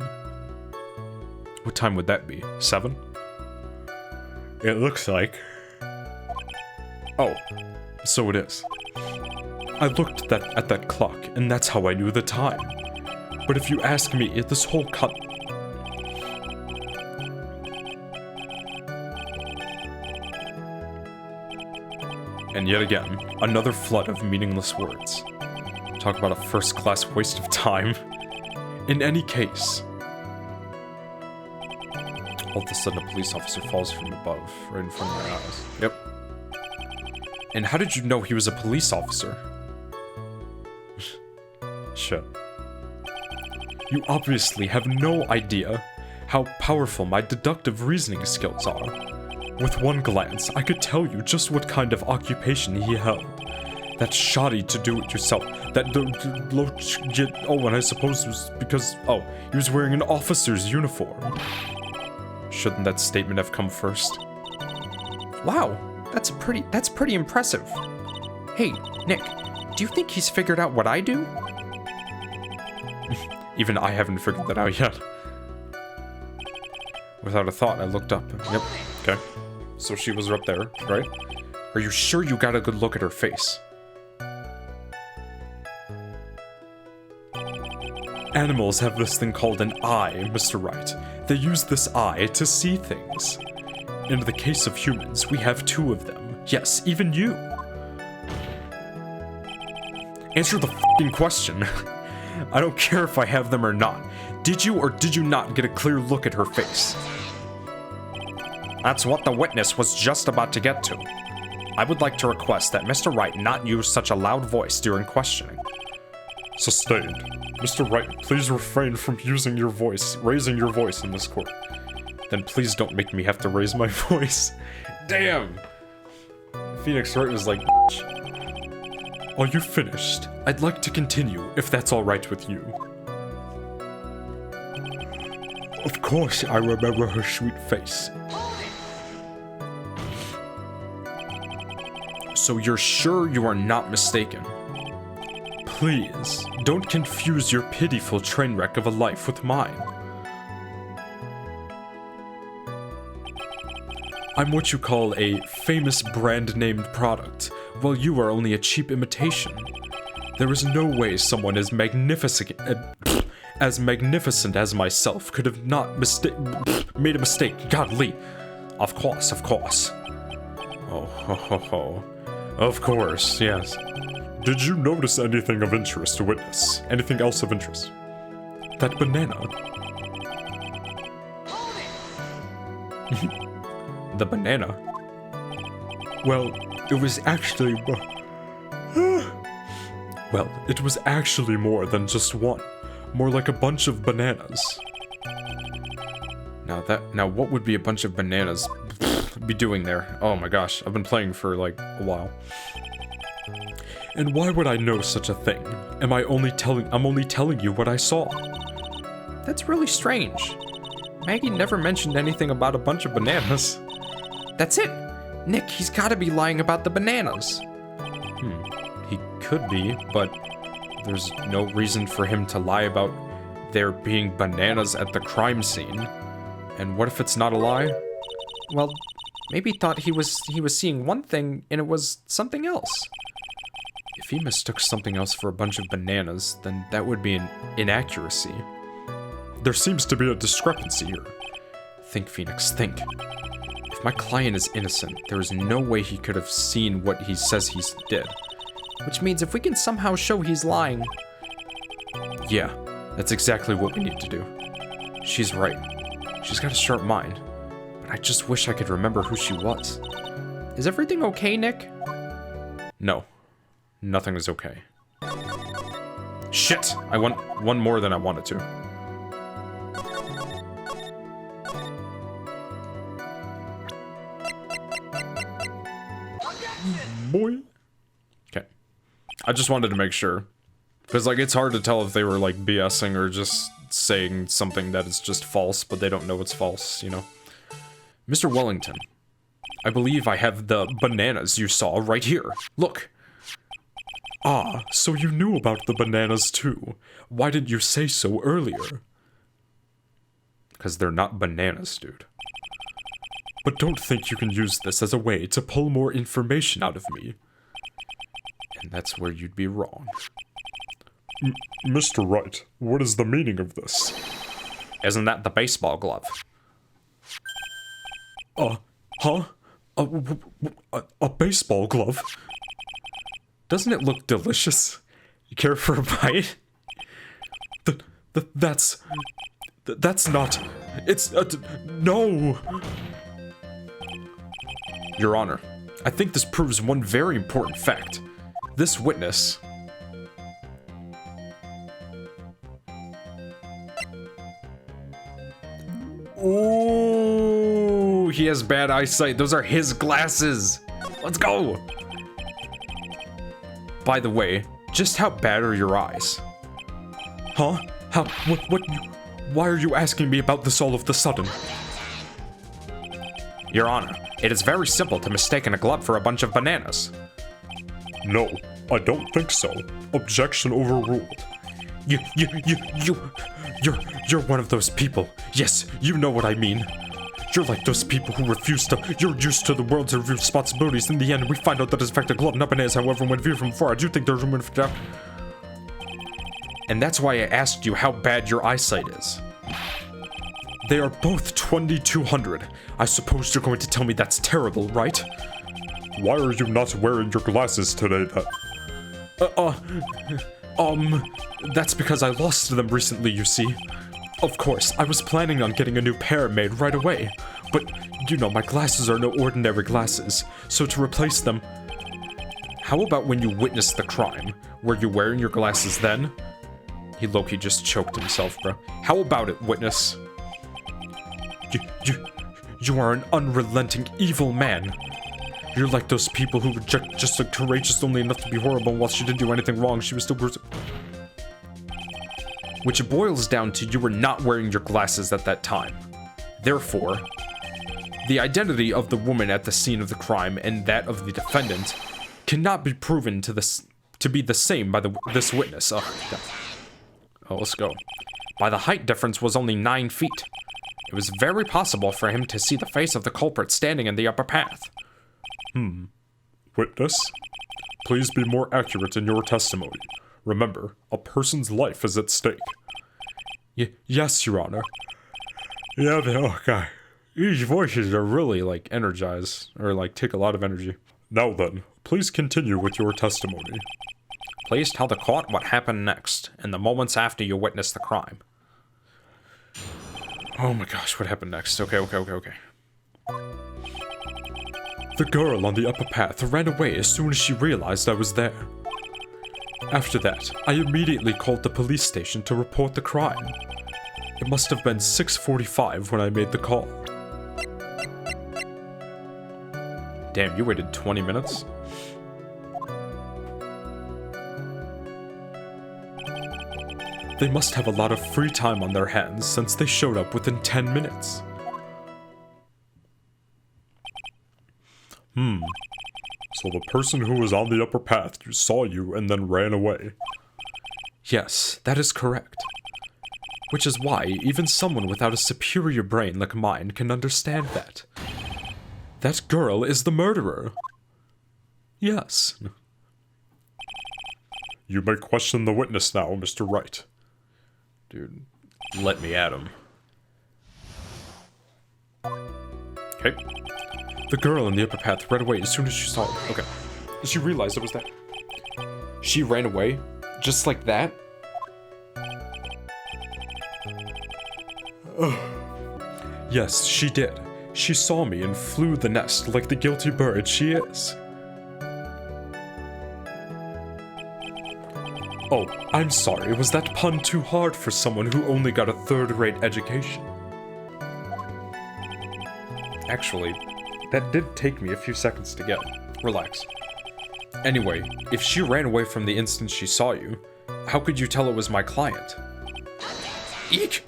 What time would that be? 7? It looks like. Oh, so it is. I looked at that clock, and that's how I knew the time. But if you ask me, this whole cut... And yet again, another flood of meaningless words. Talk about a first-class waste of time. In any case... All of a sudden, a police officer falls from above, right in front of my eyes. Yep. And how did you know he was a police officer? Shit. You obviously have no idea how powerful my deductive reasoning skills are. With one glance, I could tell you just what kind of occupation he held. That shoddy to do it yourself. That oh, and I suppose it was because, oh, he was wearing an officer's uniform. Shouldn't that statement have come first? Wow, that's pretty impressive. Hey, Nick, do you think he's figured out what I do? Even I haven't figured that out yet. Without a thought, I looked up. Yep, okay. So she was up there, right? Are you sure you got a good look at her face? Animals have this thing called an eye, Mr. Wright. They use this eye to see things. In the case of humans, we have two of them. Yes, even you. Answer the f***ing question. I don't care if I have them or not. Did you or did you not get a clear look at her face? That's what the witness was just about to get to. I would like to request that Mr. Wright not use such a loud voice during questioning. Sustained. Mr. Wright, please refrain from raising your voice in this court. Then please don't make me have to raise my voice. Damn! Phoenix Wright was like, are you finished? I'd like to continue, if that's alright with you. Of course I remember her sweet face. So you're sure you are not mistaken? Please, don't confuse your pitiful train wreck of a life with mine. I'm what you call a famous brand-named product, while you are only a cheap imitation. There is no way someone as magnificent as myself could have not made a mistake. Godly. Of course. Oh, ho, ho, ho. Of course, yes. Did you notice anything of interest to witness? Anything else of interest? That banana. The banana? Well, it was actually... Well, it was actually more than just one. More like a bunch of bananas. Now what would be a bunch of bananas be doing there? Oh my gosh, I've been playing for like a while. And why would I know such a thing? I'm only telling you what I saw. That's really strange. Maggie never mentioned anything about a bunch of bananas. That's it! Nick, he's gotta be lying about the bananas. He could be, but there's no reason for him to lie about there being bananas at the crime scene. And what if it's not a lie? Well, maybe he thought he was seeing one thing and it was something else. If he mistook something else for a bunch of bananas, then that would be an inaccuracy. There seems to be a discrepancy here. Think, Phoenix, think. If my client is innocent, there is no way he could have seen what he says he did. Which means if we can somehow show he's lying... Yeah, that's exactly what we need to do. She's right. She's got a sharp mind. But I just wish I could remember who she was. Is everything okay, Nick? No. Nothing is okay. Shit! I won one more than I wanted to. Boy. Okay. I just wanted to make sure. Because, like, it's hard to tell if they were, like, BSing or just saying something that is just false, but they don't know it's false, you know? Mr. Wellington, I believe I have the bananas you saw right here. Look. Ah, so you knew about the bananas too. Why didn't you say so earlier? Because they're not bananas, dude. But don't think you can use this as a way to pull more information out of me. And that's where you'd be wrong. Mr. Wright, what is the meaning of this? Isn't that the baseball glove? Huh? A baseball glove? Doesn't it look delicious? You care for a bite? That's not... It's... no! Your Honor, I think this proves one very important fact. This witness... Ooh, he has bad eyesight. Those are his glasses. Let's go. By the way, just how bad are your eyes? Huh? What? Why are you asking me about this all of the sudden? Your Honor, it is very simple to mistake a glove for a bunch of bananas. No, I don't think so. Objection overruled. You're one of those people. Yes, you know what I mean. You're like those people who refuse to... You're used to the world's responsibilities. In the end, we find out that it's in fact a glove, not bananas. However, when viewed from afar, I do think there's room for doubt. And that's why I asked you how bad your eyesight is. They are both 2200. I suppose you're going to tell me that's terrible, right? Why are you not wearing your glasses today, then? That's because I lost them recently, you see. Of course, I was planning on getting a new pair made right away, but, you know, my glasses are no ordinary glasses, so to replace them... How about when you witnessed the crime? Were you wearing your glasses then? He low-key just choked himself, bro. How about it, witness? You are an unrelenting evil man. You're like those people who reject just courageous only enough to be horrible, and while she didn't do anything wrong, she was still bruised. Which boils down to you were not wearing your glasses at that time. Therefore, the identity of the woman at the scene of the crime and that of the defendant cannot be proven to be the same by this witness. Oh, let's go. By the height difference was only 9 feet. It was very possible for him to see the face of the culprit standing in the upper path. Witness, please be more accurate in your testimony. Remember, a person's life is at stake. Yes, Your Honor. Yeah, okay. These voices are really, like, energized, or, like, take a lot of energy. Now then, please continue with your testimony. Please tell the court what happened next, in the moments after you witnessed the crime. Oh my gosh, what happened next? Okay. The girl on the upper path ran away as soon as she realized I was there. After that, I immediately called the police station to report the crime. It must have been 6:45 when I made the call. Damn, you waited 20 minutes? They must have a lot of free time on their hands since they showed up within 10 minutes. So the person who was on the upper path saw you and then ran away. Yes, that is correct. Which is why even someone without a superior brain like mine can understand that. That girl is the murderer. Yes. You may question the witness now, Mr. Wright. Dude, let me at him. Okay. The girl in the upper path ran away as soon as she saw it. Okay. She realized it was that. She ran away? Just like that? Yes, she did. She saw me and flew the nest like the guilty bird she is. Oh, I'm sorry. Was that pun too hard for someone who only got a third-rate education? Actually, that did take me a few seconds to get. Relax. Anyway, if she ran away from the instant she saw you, how could you tell it was my client? Eek!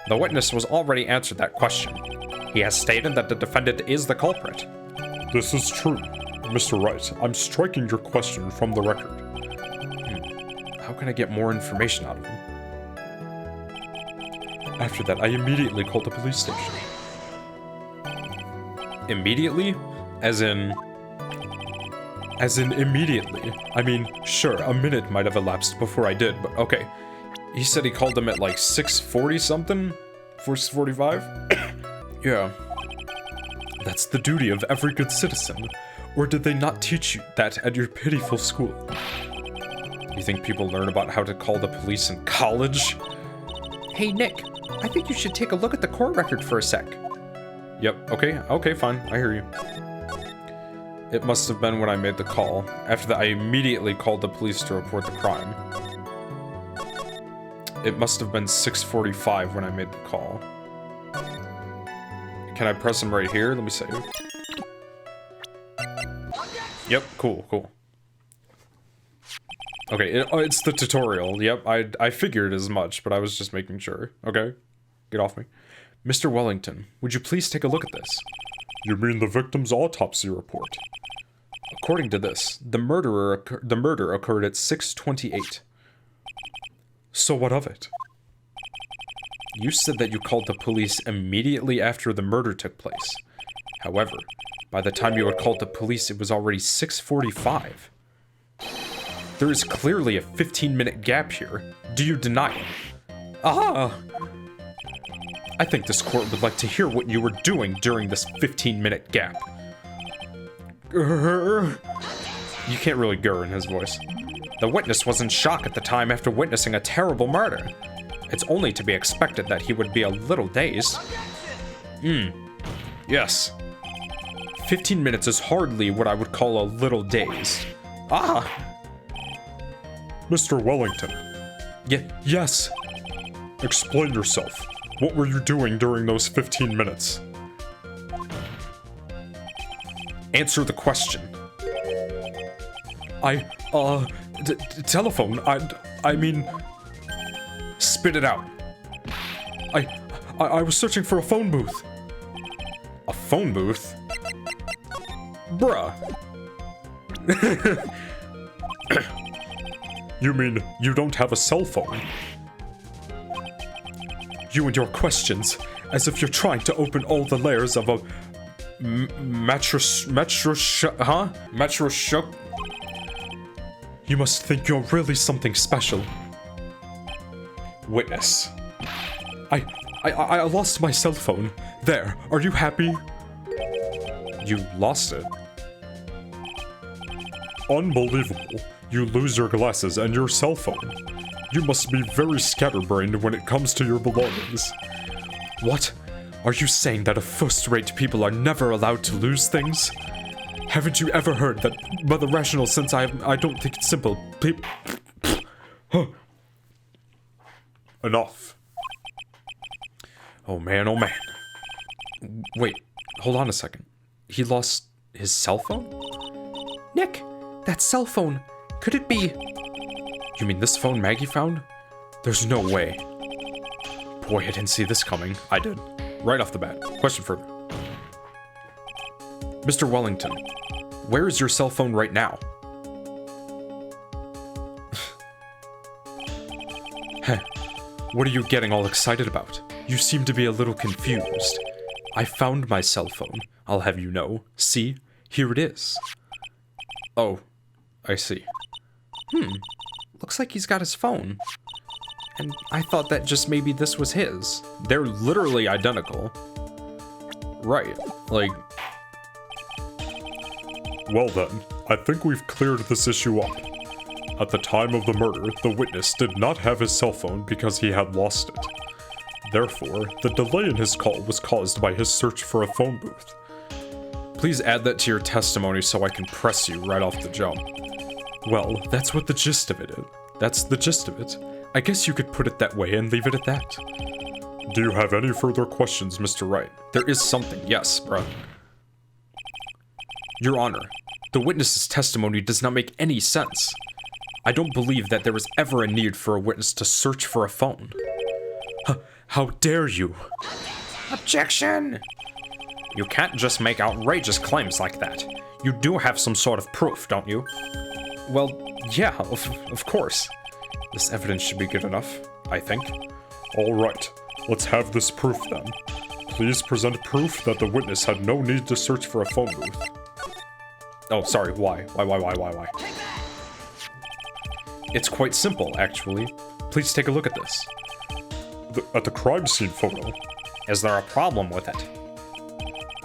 The witness was already answered that question. He has stated that the defendant is the culprit. This is true. Mr. Wright, I'm striking your question from the record. How can I get more information out of him? After that, I immediately called the police station. Immediately? As in immediately. I mean, sure, a minute might have elapsed before I did, but okay. he said he called them at like 6:40 something? 4:45? Yeah. That's the duty of every good citizen. Or did they not teach you that at your pitiful school? You think people learn about how to call the police in college? Hey, Nick, I think you should take a look at the court record for a sec. Yep, okay, fine, I hear you. It must have been when I made the call. After that, I immediately called the police to report the crime. It must have been 6:45 when I made the call. Can I press them right here? Let me save. Yep, cool. Okay, it's the tutorial. Yep, I figured as much, but I was just making sure. Okay, get off me. Mr. Wellington, would you please take a look at this? You mean the victim's autopsy report? According to this, the murder occurred at 6:28. So what of it? You said that you called the police immediately after the murder took place. However, by the time you had called the police, it was already 6:45. There is clearly a 15-minute gap here. Do you deny it? I think this court would like to hear what you were doing during this 15-minute gap. You can't really grr in his voice. The witness was in shock at the time after witnessing a terrible murder. It's only to be expected that he would be a little dazed. Yes. 15 minutes is hardly what I would call a little dazed. Mr. Wellington. Yes. Explain yourself. What were you doing during those 15 minutes? Answer the question. Telephone, I mean... Spit it out. I was searching for a phone booth. A phone booth? Bruh. You mean you don't have a cell phone? You and your questions, as if you're trying to open all the layers of a... You must think you're really something special. Witness. I lost my cell phone. There, are you happy? You lost it? Unbelievable. You lose your glasses and your cell phone. You must be very scatterbrained when it comes to your belongings. What? Are you saying that first-rate people are never allowed to lose things? Haven't you ever heard that by the rational sense I don't think it's simple. Enough. Oh man. Wait, hold on a second. He lost his cell phone? Nick, that cell phone, could it be... You mean this phone Maggie found? There's no way. Boy, I didn't see this coming. I did. Right off the bat. Question further. Mr. Wellington, where is your cell phone right now? Heh. What are you getting all excited about? You seem to be a little confused. I found my cell phone, I'll have you know. See? Here it is. Oh, I see. Looks like he's got his phone. And I thought that just maybe this was his. They're literally identical. Right, like... Well then, I think we've cleared this issue up. At the time of the murder, the witness did not have his cell phone because he had lost it. Therefore, the delay in his call was caused by his search for a phone booth. Please add that to your testimony so I can press you right off the jump. Well, that's what the gist of it is. That's the gist of it. I guess you could put it that way and leave it at that. Do you have any further questions, Mr. Wright? There is something, yes, bruh. Your Honor, the witness's testimony does not make any sense. I don't believe that there was ever a need for a witness to search for a phone. How dare you? Objection! You can't just make outrageous claims like that. You do have some sort of proof, don't you? Well, yeah, of course. This evidence should be good enough, I think. All right, let's have this proof then. Please present proof that the witness had no need to search for a phone booth. Oh, sorry, why? Why? It's quite simple, actually. Please take a look at this. At the crime scene photo. Is there a problem with it?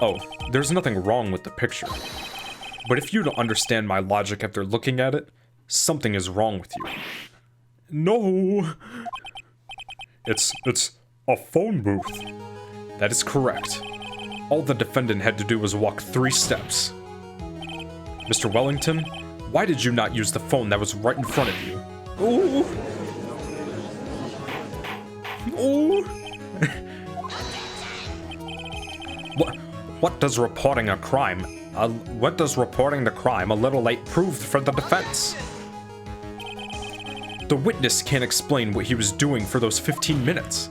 Oh, there's nothing wrong with the picture. But if you don't understand my logic after looking at it, something is wrong with you. No! It's a phone booth. That is correct. All the defendant had to do was walk 3 steps. Mr. Wellington, why did you not use the phone that was right in front of you? Ooh. Ooh. What does reporting the crime a little late prove for the defense? The witness can't explain what he was doing for those 15 minutes.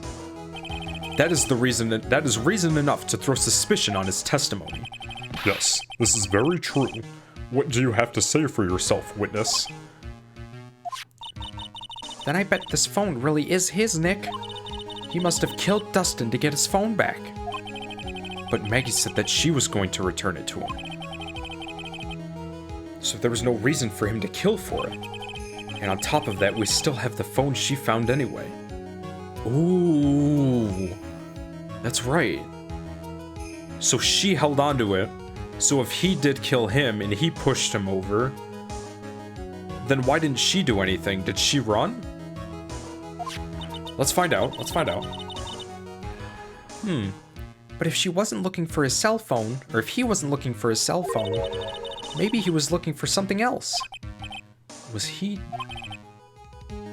That is reason enough to throw suspicion on his testimony. Yes, this is very true. What do you have to say for yourself, witness? Then I bet this phone really is his, Nick. He must have killed Dustin to get his phone back. But Maggie said that she was going to return it to him. So there was no reason for him to kill for it. And on top of that, we still have the phone she found anyway. Ooh, that's right. So she held on to it. So if he did kill him and he pushed him over, then why didn't she do anything? Did she run? Let's find out. But if she wasn't looking for his cell phone, or if he wasn't looking for his cell phone, maybe he was looking for something else. Was he?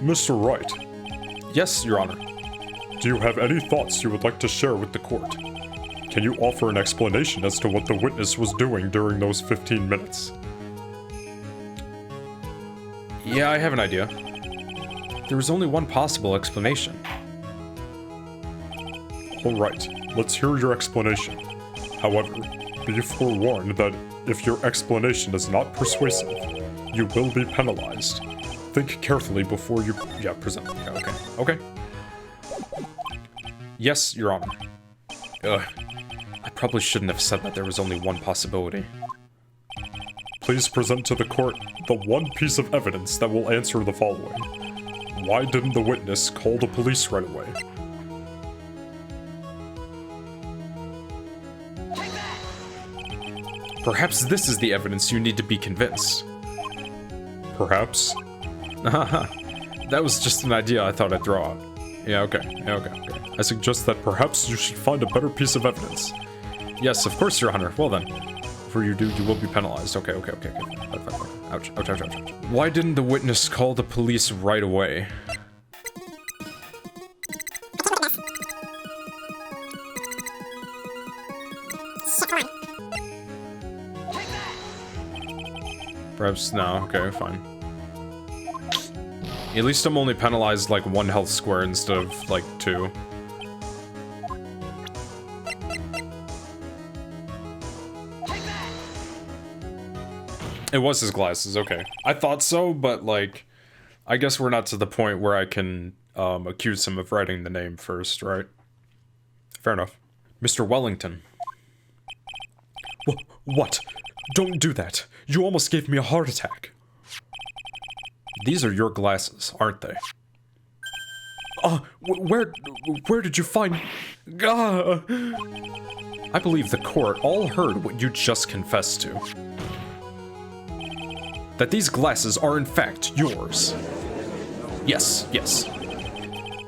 Mr. Wright, Yes, Your Honor. do you have any thoughts you would like to share with the court? Can you offer an explanation as to what the witness was doing during those 15 minutes? Yeah, I have an idea. There was only one possible explanation. Alright, let's hear your explanation. However, be forewarned that if your explanation is not persuasive, you will be penalized. Think carefully before you present. Okay. Yes, Your Honor. I probably shouldn't have said that there was only one possibility. Please present to the court the one piece of evidence that will answer the following. Why didn't the witness call the police right away? Perhaps this is the evidence you need to be convinced. Perhaps? That was just an idea I thought I'd throw out. Yeah, okay. I suggest that perhaps you should find a better piece of evidence. Yes, of course, Your Honor. Well then. Before you do, you will be penalized. Okay. Fine. Ouch. Why didn't the witness call the police right away? Perhaps, no, okay, fine. At least I'm only penalized like 1 health square instead of like 2. It was his glasses, okay. I thought so, but like, I guess we're not to the point where I can accuse him of writing the name first, right? Fair enough. Mr. Wellington. What? Don't do that. You almost gave me a heart attack. These are your glasses, aren't they? Where did you find... I believe the court all heard what you just confessed to. That these glasses are in fact yours. Yes.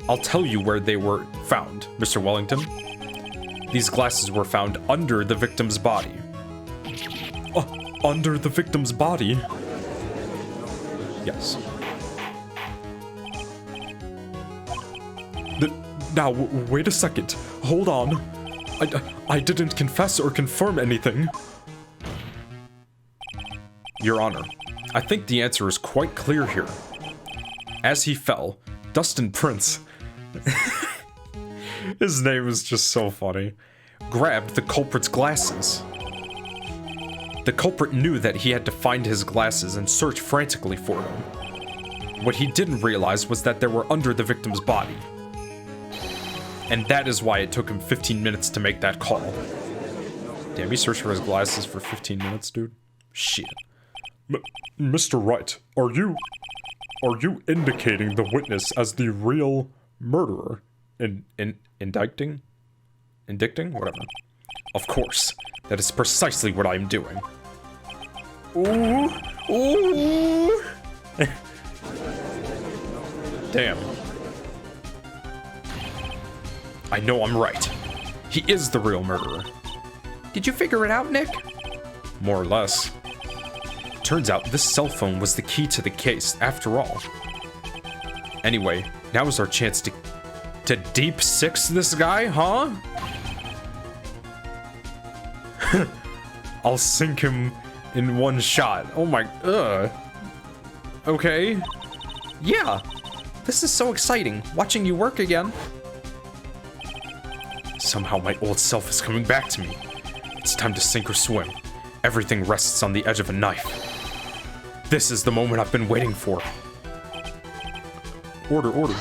I'll tell you where they were found, Mr. Wellington. These glasses were found under the victim's body. Under the victim's body? Yes. Now, wait a second. Hold on. I didn't confess or confirm anything. Your Honor, I think the answer is quite clear here. As he fell, Dustin Prince, his name is just so funny, grabbed the culprit's glasses. The culprit knew that he had to find his glasses and search frantically for them. What he didn't realize was that they were under the victim's body. And that is why it took him 15 minutes to make that call. Damn, he searched for his glasses for 15 minutes, dude. Shit. Mr. Wright, are you indicating the witness as the real murderer? Indicting? Whatever. Of course. That is precisely what I am doing. Ooh. Ooh. Damn. I know I'm right. He is the real murderer. Did you figure it out, Nick? More or less. Turns out this cell phone was the key to the case, after all. Anyway, now is our chance to deep six this guy, huh? I'll sink him in one shot. Oh my, Okay. Yeah. This is so exciting, watching you work again. Somehow my old self is coming back to me. It's time to sink or swim. Everything rests on the edge of a knife. This is the moment I've been waiting for. Order.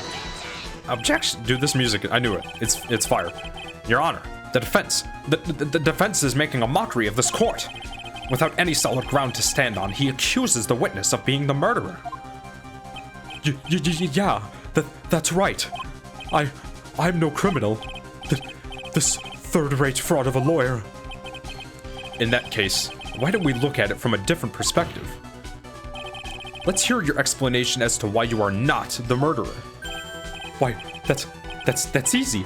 Objection. Dude, this music, I knew it. It's fire. Your Honor, the defense. The defense is making a mockery of this court. Without any solid ground to stand on, he accuses the witness of being the murderer. Yeah, that's right. I'm no criminal. This third-rate fraud of a lawyer. In that case, why don't we look at it from a different perspective? Let's hear your explanation as to why you are not the murderer. Why, that's easy.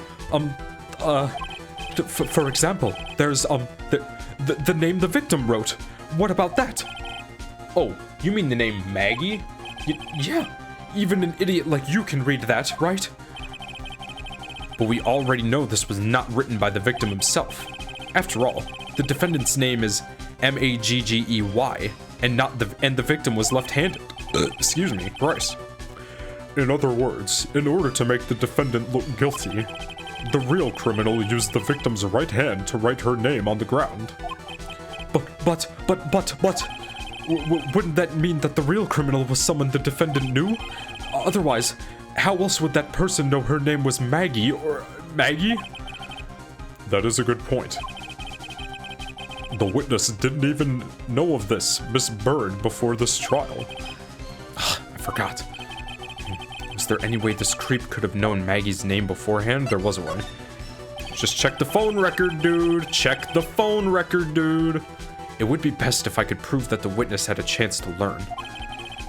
For example, there's, the name the victim wrote. What about that? Oh, you mean the name Maggie? Yeah, even an idiot like you can read that, right? But we already know this was not written by the victim himself. After all, the defendant's name is Maggey, and the victim was left-handed. Excuse me, Bryce. In other words, in order to make the defendant look guilty, the real criminal used the victim's right hand to write her name on the ground. But, wouldn't that mean that the real criminal was someone the defendant knew? Otherwise, how else would that person know her name was Maggie or Maggie? That is a good point. The witness didn't even know of this, Miss Bird, before this trial. I forgot. Was there any way this creep could have known Maggie's name beforehand? There wasn't one. Just check the phone record, dude. Check the phone record, dude. It would be best if I could prove that the witness had a chance to learn.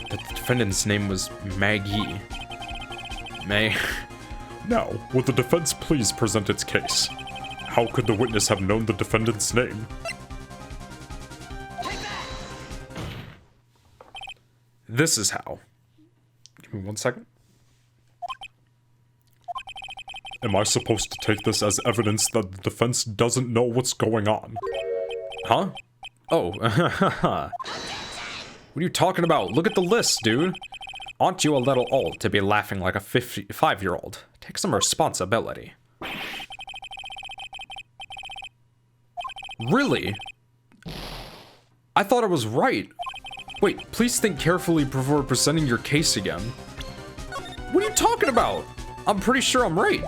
That the defendant's name was Maggie. Now, would the defense please present its case? How could the witness have known the defendant's name? This is how. Give me 1 second. Am I supposed to take this as evidence that the defense doesn't know what's going on? Huh? Oh, what are you talking about? Look at the list, dude. Aren't you a little old to be laughing like a 55-year-old? Take some responsibility. Really? I thought I was right. Wait, please think carefully before presenting your case again. What are you talking about? I'm pretty sure I'm right.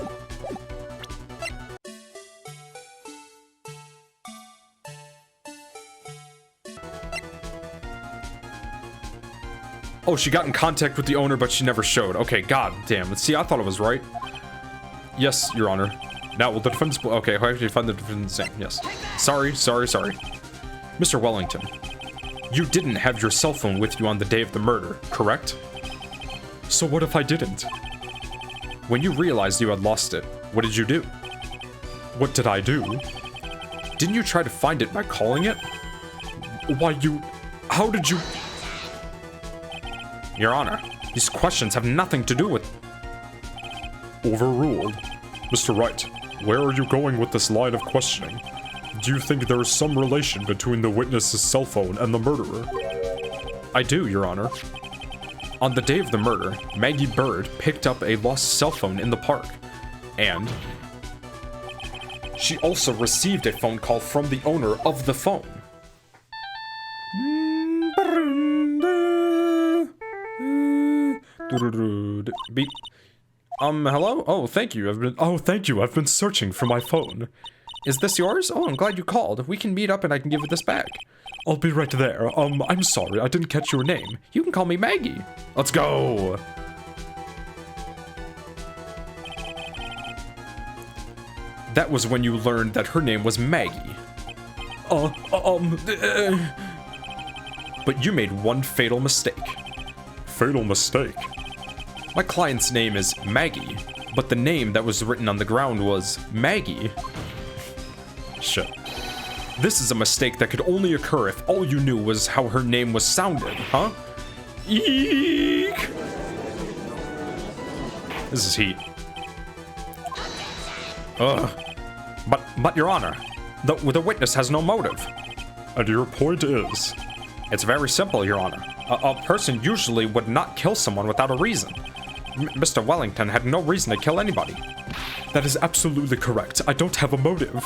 Oh, she got in contact with the owner, but she never showed. Okay, god damn. Let's see, I thought I was right. Yes, Your Honor. Now, will the defendant's... Okay, how do you find the defendant's name? Yes. Sorry. Mr. Wellington, you didn't have your cell phone with you on the day of the murder, correct? So what if I didn't? When you realized you had lost it, what did you do? What did I do? Didn't you try to find it by calling it? Why, how did you... Your Honor, these questions have nothing to do with... Overruled. Mr. Wright, where are you going with this line of questioning? Do you think there is some relation between the witness's cell phone and the murderer? I do, Your Honor. On the day of the murder, Maggie Bird picked up a lost cell phone in the park. And she also received a phone call from the owner of the phone. Hello? Oh, thank you. I've been searching for my phone. Is this yours? Oh, I'm glad you called. We can meet up and I can give you this back. I'll be right there. I'm sorry, I didn't catch your name. You can call me Maggie. Let's go. That was when you learned that her name was Maggie. But you made one fatal mistake. Fatal mistake. My client's name is Maggie, but the name that was written on the ground was Maggie. Shit. This is a mistake that could only occur if all you knew was how her name was sounded, huh? Eek! This is heat. But Your Honor, the witness has no motive. And your point is? It's very simple, Your Honor. A person usually would not kill someone without a reason. Mr. Wellington had no reason to kill anybody. That is absolutely correct. I don't have a motive.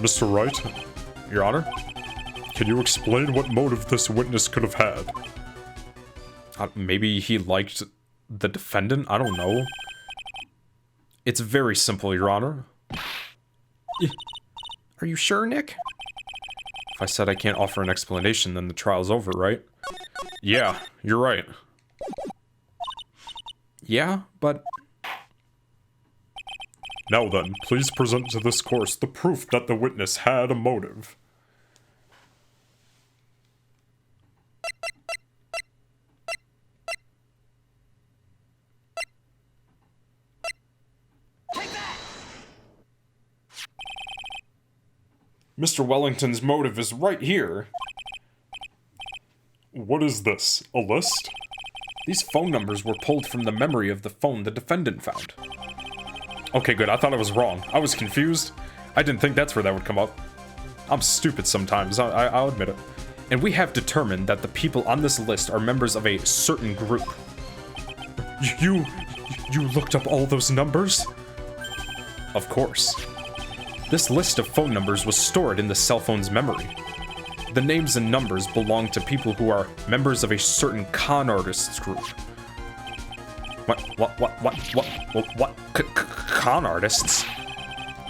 Mr. Wright, Your Honor? can you explain what motive this witness could have had? Maybe he liked the defendant? I don't know. It's very simple, Your Honor. Are you sure, Nick? If I said I can't offer an explanation, then the trial's over, right? Yeah, you're right. Yeah, but... Now then, please present to this course the proof that the witness had a motive. Mr. Wellington's motive is right here. What is this? A list? These phone numbers were pulled from the memory of the phone the defendant found. Okay, good. I thought I was wrong. I was confused. I didn't think that's where that would come up. I'm stupid sometimes, I'll admit it. And we have determined that the people on this list are members of a certain group. You looked up all those numbers? Of course. This list of phone numbers was stored in the cell phone's memory. The names and numbers belong to people who are members of a certain con artists group. What? Con artists?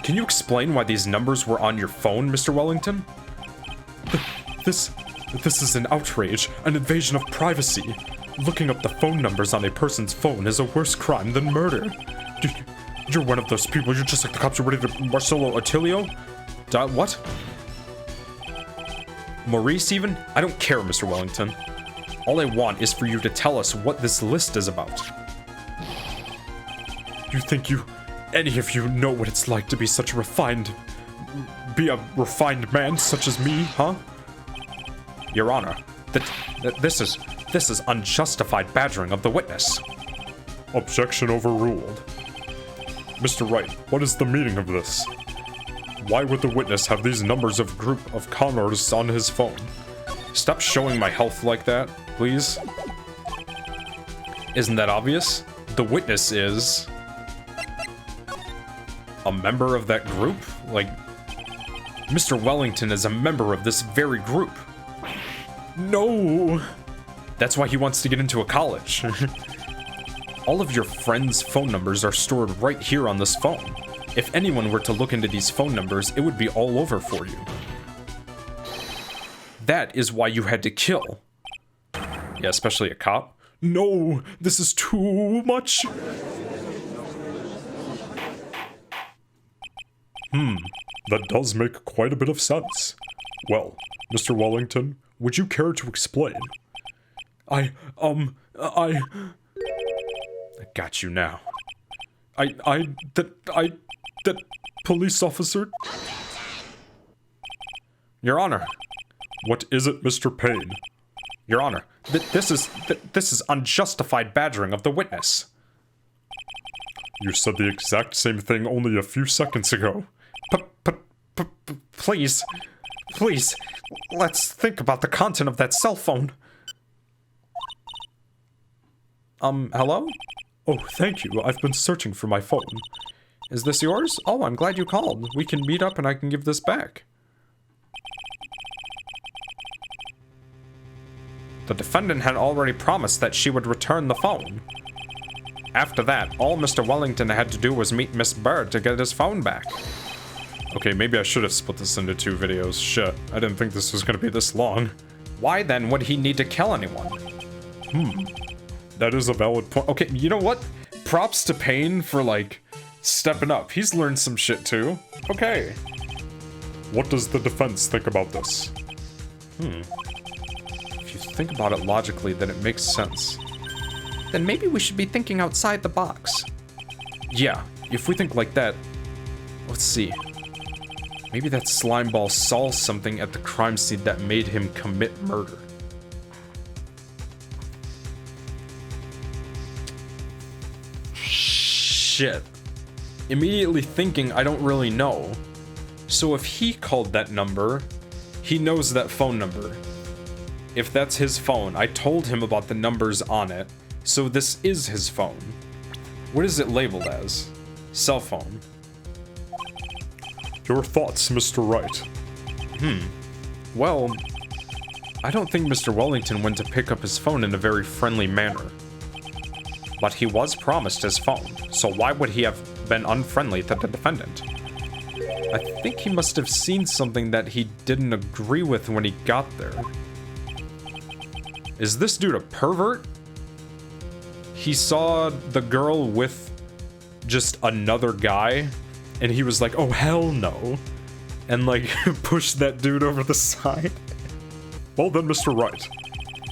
Can you explain why these numbers were on your phone, Mr. Wellington? This is an outrage, an invasion of privacy. Looking up the phone numbers on a person's phone is a worse crime than murder. You're one of those people. You're just like the cops are ready to Marcelo Attilio? What? Maurice even? I don't care, Mr. Wellington. All I want is for you to tell us what this list is about. You think any of you know what it's like to be such a refined man such as me, huh? Your Honor, this is unjustified badgering of the witness. Objection overruled. Mr. Wright, what is the meaning of this? Why would the witness have these numbers of group of con artists on his phone? Stop showing my health like that, please. Isn't that obvious? The witness is a member of that group? Like, Mr. Wellington is a member of this very group. No! That's why he wants to get into a college. All of your friends' phone numbers are stored right here on this phone. If anyone were to look into these phone numbers, it would be all over for you. That is why you had to kill. Yeah, especially a cop. No, this is too much. That does make quite a bit of sense. Well, Mr. Wellington, would you care to explain? I got you now. That police officer. Your Honor. What is it, Mr. Payne? Your Honor, this is unjustified badgering of the witness. You said the exact same thing only a few seconds ago. Please, let's think about the content of that cell phone. Hello? Oh, thank you. I've been searching for my phone. Is this yours? Oh, I'm glad you called. We can meet up and I can give this back. The defendant had already promised that she would return the phone. After that, all Mr. Wellington had to do was meet Miss Bird to get his phone back. Okay, maybe I should have split this into 2 videos. Shit, I didn't think this was gonna be this long. Why then would he need to kill anyone? That is a valid point. Okay, you know what? Props to Payne for, like, stepping up. He's learned some shit too. Okay. What does the defense think about this? If you think about it logically, then it makes sense. Then maybe we should be thinking outside the box. Yeah, if we think like that, let's see. Maybe that slime ball saw something at the crime scene that made him commit murder. Shit. Immediately thinking, I don't really know. So if he called that number, he knows that phone number. If that's his phone, I told him about the numbers on it, so this is his phone. What is it labeled as? Cell phone. Your thoughts, Mr. Wright? Well, I don't think Mr. Wellington went to pick up his phone in a very friendly manner. But he was promised his phone, so why would he have been unfriendly to the defendant? I think he must have seen something that he didn't agree with when he got there. Is this dude a pervert? He saw the girl with just another guy, and he was like, oh hell no, and like pushed that dude over the side. Well then, Mr. Wright,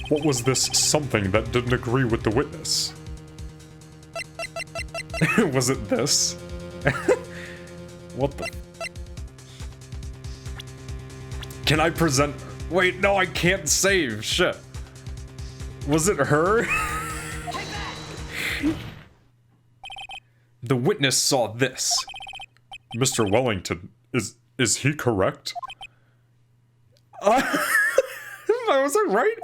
what was this something that didn't agree with the witness? Was it this? What the? Can I present? Wait, no, I can't save. Shit. Was it her? The witness saw this. Mr. Wellington, is he correct? Was I right?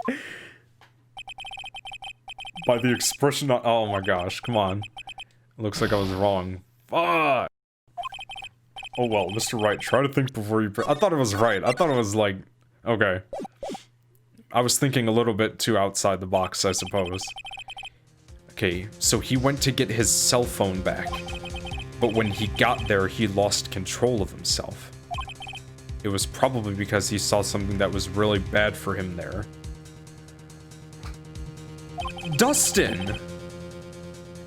By the expression on, oh my gosh, come on. Looks like I was wrong. Fuck. Oh well, Mr. Wright, try to think before you I thought it was right. I thought it was like, okay. I was thinking a little bit too outside the box, I suppose. Okay, so he went to get his cell phone back. But when he got there, he lost control of himself. It was probably because he saw something that was really bad for him there. Dustin!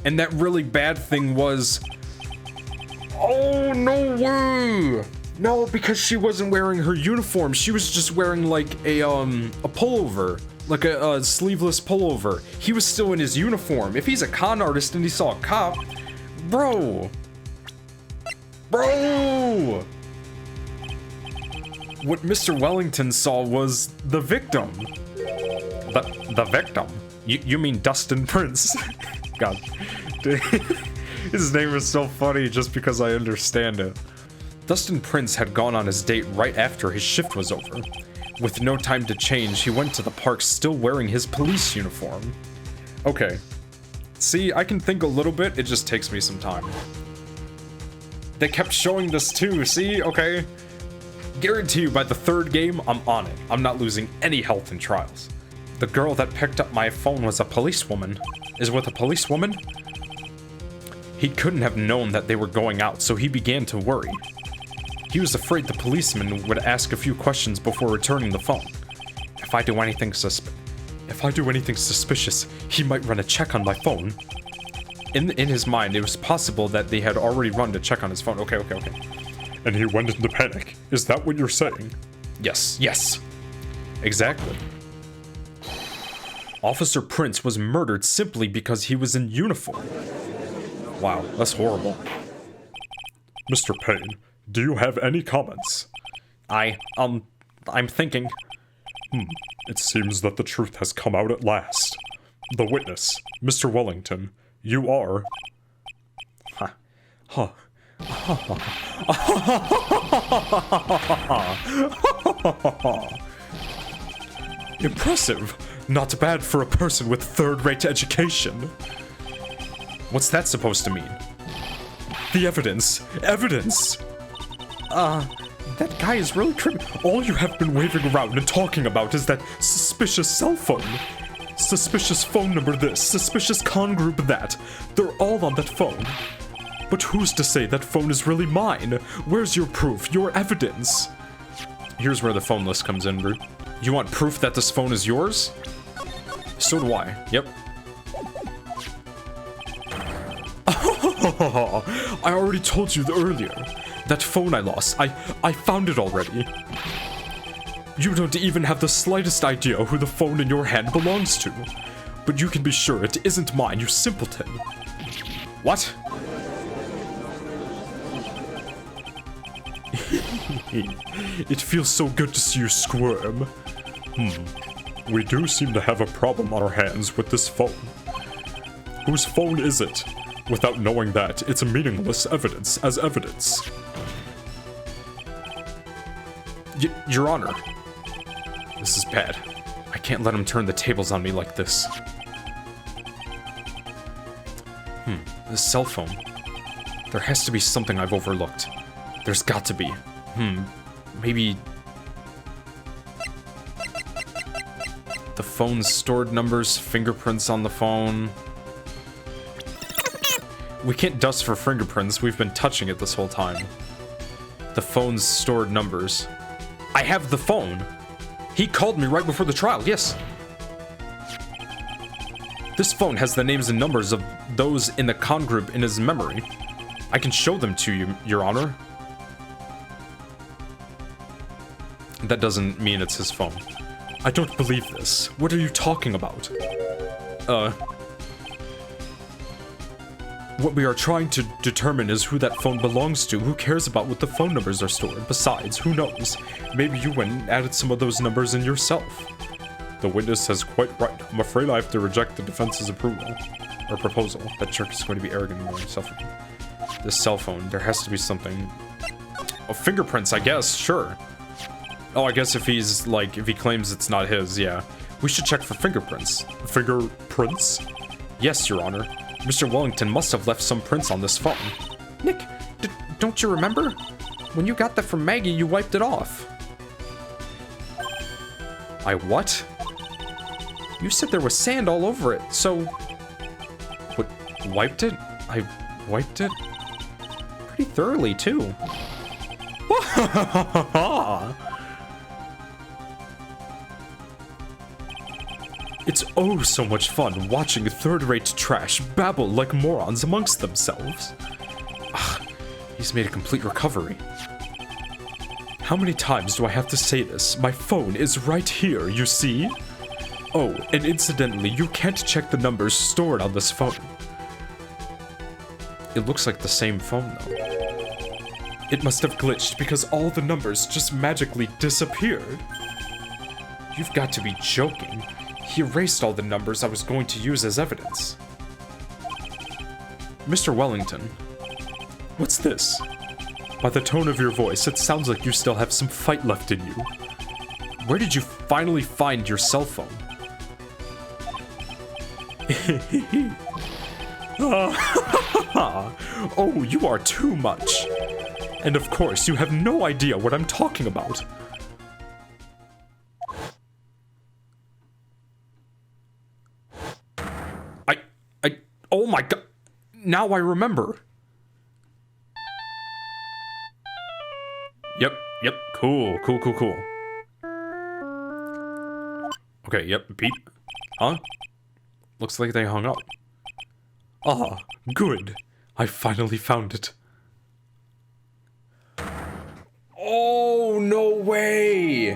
And that really bad thing was... Oh, no way! No, because she wasn't wearing her uniform. She was just wearing, like, a pullover. Like a sleeveless pullover. He was still in his uniform. If he's a con artist and he saw a cop... Bro! Bro! What Mr. Wellington saw was the victim. The victim? You mean Dustin Prince? God. His name is so funny just because I understand it. Dustin Prince had gone on his date right after his shift was over. With no time to change, he went to the park still wearing his police uniform. Okay. See, I can think a little bit, it just takes me some time. They kept showing this too, see? Okay. Guarantee you by the 3rd game, I'm on it. I'm not losing any health in trials. The girl that picked up my phone was a policewoman. Is with a policewoman? He couldn't have known that they were going out, so he began to worry. He was afraid the policeman would ask a few questions before returning the phone. If I do anything suspicious, he might run a check on my phone. In his mind, it was possible that they had already run to check on his phone. Okay. And he went into panic. Is that what you're saying? Yes. Exactly. Officer Prince was murdered simply because he was in uniform. Wow, that's horrible. Mr. Payne, do you have any comments? I'm thinking. It seems that the truth has come out at last. The witness, Mr. Wellington, you are... Impressive. Not bad for a person with 3rd-rate education. What's that supposed to mean? The evidence. Evidence! That guy is really tripping. All you have been waving around and talking about is that suspicious cell phone. Suspicious phone number this, suspicious con group that. They're all on that phone. But who's to say that phone is really mine? Where's your proof, your evidence? Here's where the phone list comes in, Root. You want proof that this phone is yours? So do I. Yep. I already told you earlier. That phone I lost, I found it already. You don't even have the slightest idea who the phone in your hand belongs to. But you can be sure it isn't mine, you simpleton. What? It feels so good to see you squirm. We do seem to have a problem on our hands with this phone. Whose phone is it? Without knowing that, it's meaningless evidence as evidence. Your Honor. This is bad. I can't let him turn the tables on me like this. The cell phone. There has to be something I've overlooked. There's got to be. Maybe... the phone's stored numbers, fingerprints on the phone. We can't dust for fingerprints. We've been touching it this whole time. The phone's stored numbers. I have the phone. He called me right before the trial, yes. This phone has the names and numbers of those in the con group in his memory. I can show them to you, Your Honor. That doesn't mean it's his phone. I don't believe this. What are you talking about? What we are trying to determine is who that phone belongs to. Who cares about what the phone numbers are stored? Besides, who knows? Maybe you went and added some of those numbers in yourself. The witness is quite right. I'm afraid I have to reject the defense's approval. Or proposal. That jerk is going to be arrogant and more selfish. This cell phone, there has to be something. Oh, fingerprints, I guess, sure. Oh, I guess if he's, like, if he claims it's not his, yeah. We should check for fingerprints. Fingerprints? Yes, Your Honor. Mr. Wellington must have left some prints on this phone. Nick, don't you remember? When you got that from Maggie, you wiped it off. I what? You said there was sand all over it, so... What, wiped it? I wiped it? Pretty thoroughly, too. It's oh so much fun watching third-rate trash babble like morons amongst themselves. He's made a complete recovery. How many times do I have to say this? My phone is right here, you see? Oh, and incidentally, you can't check the numbers stored on this phone. It looks like the same phone, though. It must have glitched because all the numbers just magically disappeared. You've got to be joking. He erased all the numbers I was going to use as evidence. Mr. Wellington. What's this? By the tone of your voice, it sounds like you still have some fight left in you. Where did you finally find your cell phone? Oh, you are too much. And of course, you have no idea what I'm talking about. Oh my god. Now I remember. Yep. Cool. Okay, yep, beep. Huh? Looks like they hung up. Ah, good. I finally found it. Oh, no way!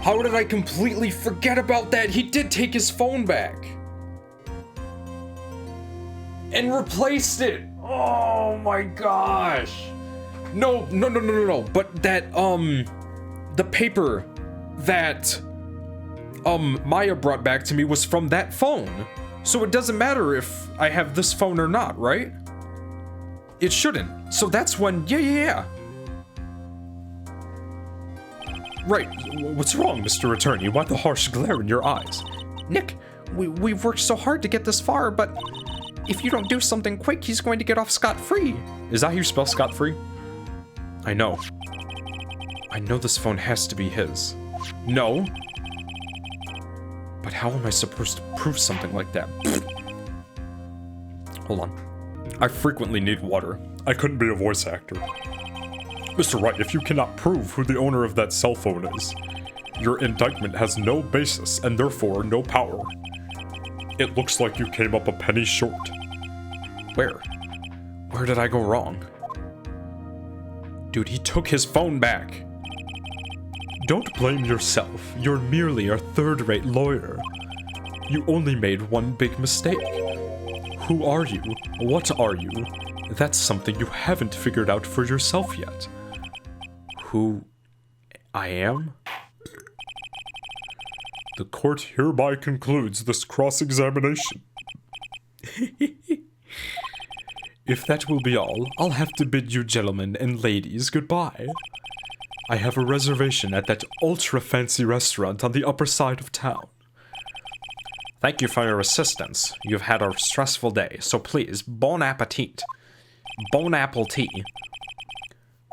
How did I completely forget about that? He did take his phone back. And replaced it! Oh my gosh! No. But that, the paper that, Maya brought back to me was from that phone. So it doesn't matter if I have this phone or not, right? It shouldn't. So that's when, yeah. Right. What's wrong, Mr. Attorney? Why the harsh glare in your eyes? Nick, we've worked so hard to get this far, but if you don't do something quick, he's going to get off scot-free. Is that how you spell scot-free? I know this phone has to be his. No. But how am I supposed to prove something like that? Hold on. I frequently need water. I couldn't be a voice actor. Mr. Wright, if you cannot prove who the owner of that cell phone is, your indictment has no basis and therefore no power. It looks like you came up a penny short. Where? Where did I go wrong? Dude, he took his phone back. Don't blame yourself. You're merely a third-rate lawyer. You only made one big mistake. Who are you? What are you? That's something you haven't figured out for yourself yet. Who I am? The court hereby concludes this cross-examination. If that will be all, I'll have to bid you gentlemen and ladies goodbye. I have a reservation at that ultra-fancy restaurant on the upper side of town. Thank you for your assistance. You've had a stressful day, so please, bon appetit. Bon apple tea.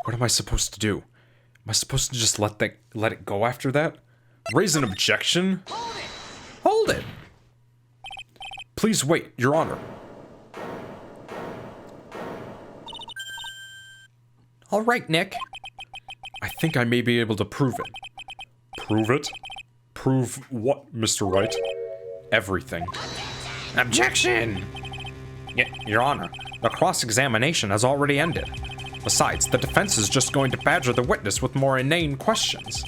What am I supposed to do? Am I supposed to just let it go after that? Raise an objection? Hold it! Please wait, Your Honor. All right, Nick. I think I may be able to prove it. Prove it? Prove what, Mr. Wright? Everything. Objection! Your Honor, the cross-examination has already ended. Besides, the defense is just going to badger the witness with more inane questions.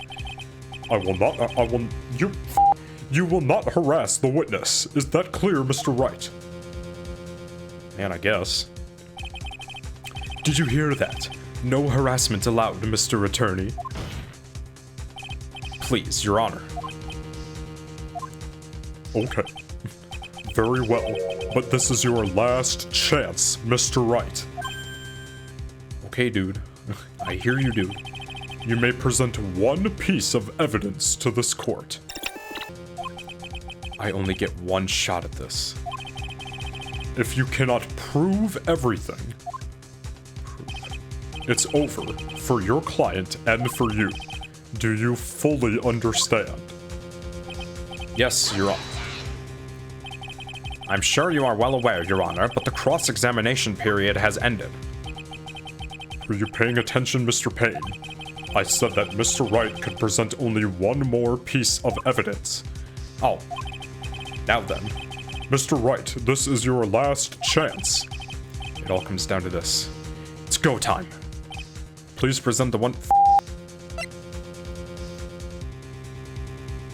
You will not harass the witness. Is that clear, Mr. Wright? And I guess. Did you hear that? No harassment allowed, Mr. Attorney. Please, Your Honor. Okay. Very well, but this is your last chance, Mr. Wright. Okay, dude. I hear you, dude. You may present one piece of evidence to this court. I only get one shot at this. If you cannot prove everything, it's over for your client and for you. Do you fully understand? Yes, Your Honor. I'm sure you are well aware, Your Honor, but the cross-examination period has ended. Were you paying attention, Mr. Payne? I said that Mr. Wright could present only one more piece of evidence. Oh. Now then. Mr. Wright, this is your last chance. It all comes down to this. It's go time. Please present the one...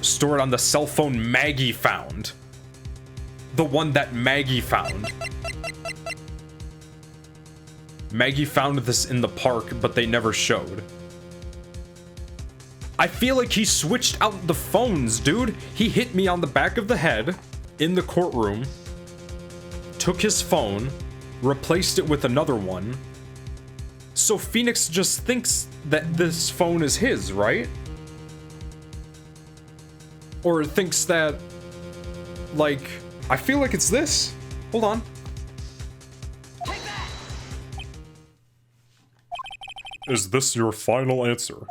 stored on the cell phone Maggie found. The one that Maggie found. Maggie found this in the park, but they never showed. I feel like he switched out the phones, dude. He hit me on the back of the head in the courtroom, took his phone, replaced it with another one. So Phoenix just thinks that this phone is his, right? Or thinks that, like, I feel like it's this. Hold on. Is this your final answer?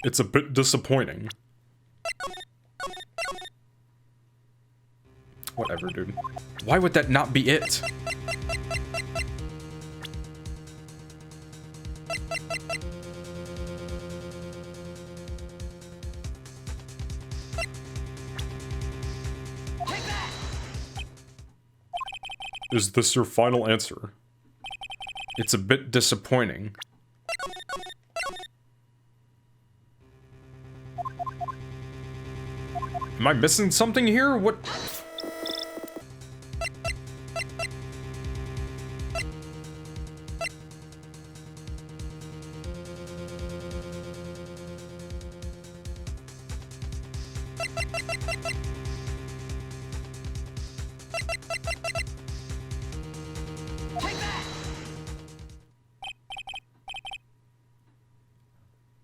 It's a bit disappointing. Whatever, dude. Why would that not be it? Is this your final answer? It's a bit disappointing. Am I missing something here? What?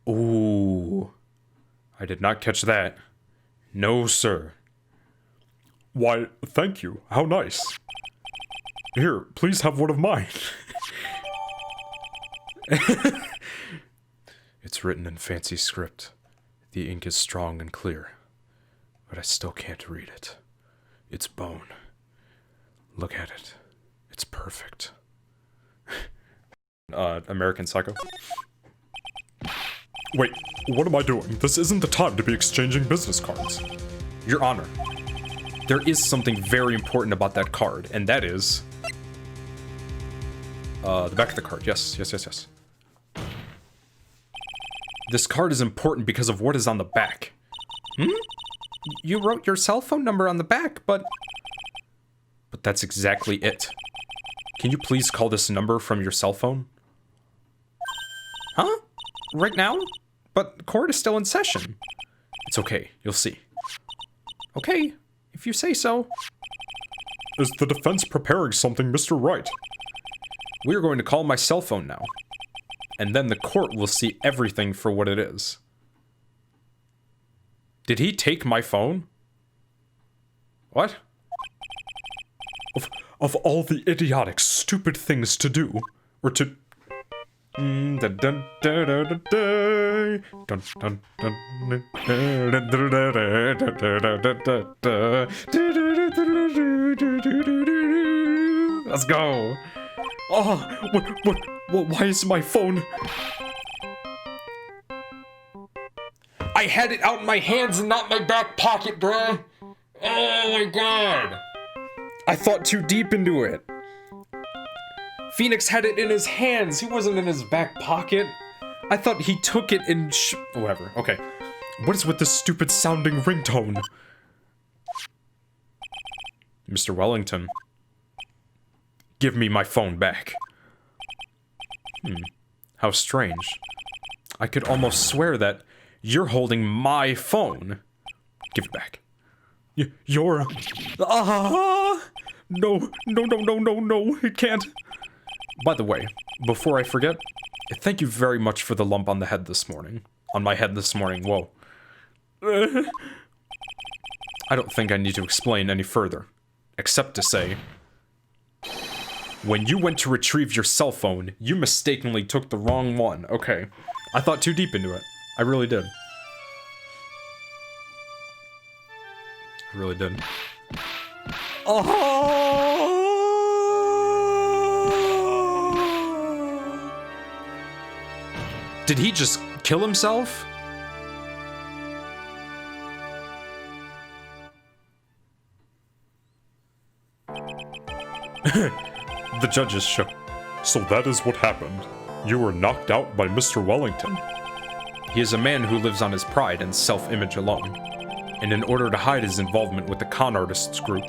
Ooh. I did not catch that. No, sir. Why, thank you. How nice. Here, please have one of mine. It's written in fancy script. The ink is strong and clear. but I still can't read it. It's bone. Look at it. It's perfect. American Psycho. Wait, what am I doing? This isn't the time to be exchanging business cards. Your Honor, there is something very important about that card, and that is... the back of the card. Yes. This card is important because of what is on the back. You wrote your cell phone number on the back, but that's exactly it. Can you please call this number from your cell phone? Huh? Right now? But court is still in session. It's okay. You'll see. Okay, if you say so. Is the defense preparing something, Mr. Wright? We're going to call my cell phone now. And then the court will see everything for what it is. Did he take my phone? What? Of all the idiotic, stupid things to do, or to... Let's go. Oh, what, why is my phone... I had it out in my hands and not my back pocket, bruh. Oh my god. I thought too deep into it. Phoenix had it in his hands. He wasn't in his back pocket. I thought he took it in whatever. Okay. What is with this stupid sounding ringtone? Mr. Wellington. Give me my phone back. How strange. I could almost swear that you're holding my phone. Give it back. You're... No, it can't. By the way, before I forget, thank you very much for the lump on the head this morning. On my head this morning, whoa. I don't think I need to explain any further, except to say, when you went to retrieve your cell phone, you mistakenly took the wrong one. Okay, I thought too deep into it. I really did. I really did. Did he just kill himself? The judges shook. So that is what happened. You were knocked out by Mr. Wellington. He is a man who lives on his pride and self-image alone. And in order to hide his involvement with the con artists group,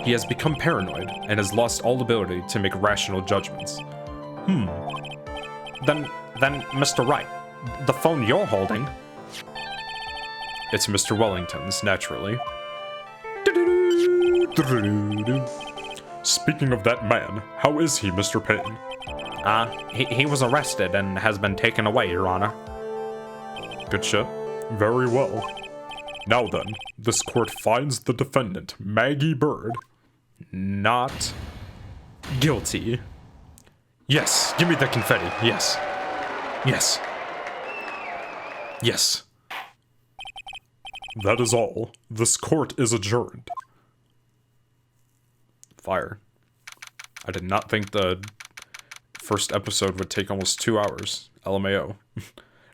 he has become paranoid and has lost all ability to make rational judgments. Then, Mr. Wright, the phone you're holding... It's Mr. Wellington's, naturally. Speaking of that man, how is he, Mr. Payne? He was arrested and has been taken away, Your Honor. Good shit. Very well. Now then, this court finds the defendant, Maggie Bird, not guilty. Yes, give me the confetti. Yes. Yes. Yes. That is all. This court is adjourned. Fire. I did not think the first episode would take almost 2 hours. LMAO.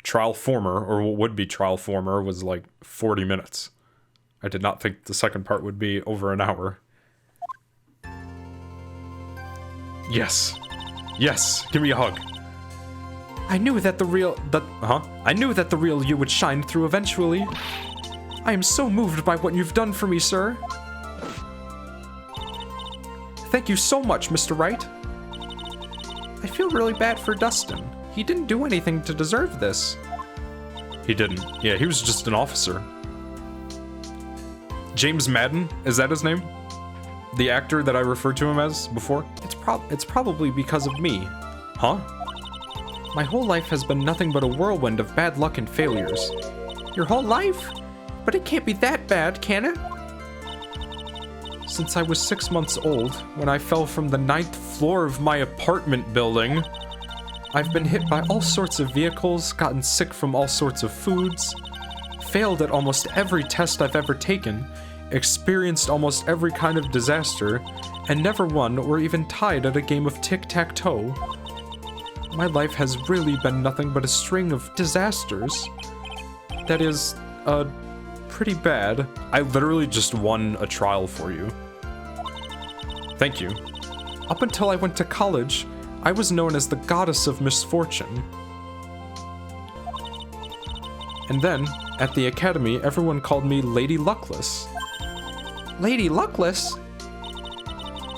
Trial former, or what would be trial former, was like 40 minutes. I did not think the second part would be over an hour. Yes. Yes. Give me a hug. I knew that the real you would shine through eventually. I am so moved by what you've done for me, sir. Thank you so much, Mr. Wright. I feel really bad for Dustin. He didn't do anything to deserve this. He didn't. Yeah, he was just an officer. James Madden? Is that his name? The actor that I referred to him as before? It's probably because of me. Huh? My whole life has been nothing but a whirlwind of bad luck and failures. Your whole life? But it can't be that bad, can it? Since I was 6 months old, when I fell from the 9th floor of my apartment building, I've been hit by all sorts of vehicles, gotten sick from all sorts of foods, failed at almost every test I've ever taken, experienced almost every kind of disaster, and never won or even tied at a game of tic-tac-toe. My life has really been nothing but a string of disasters. That is, pretty bad. I literally just won a trial for you. Thank you. Up until I went to college, I was known as the goddess of misfortune. And then, at the academy, everyone called me Lady Luckless. Lady Luckless?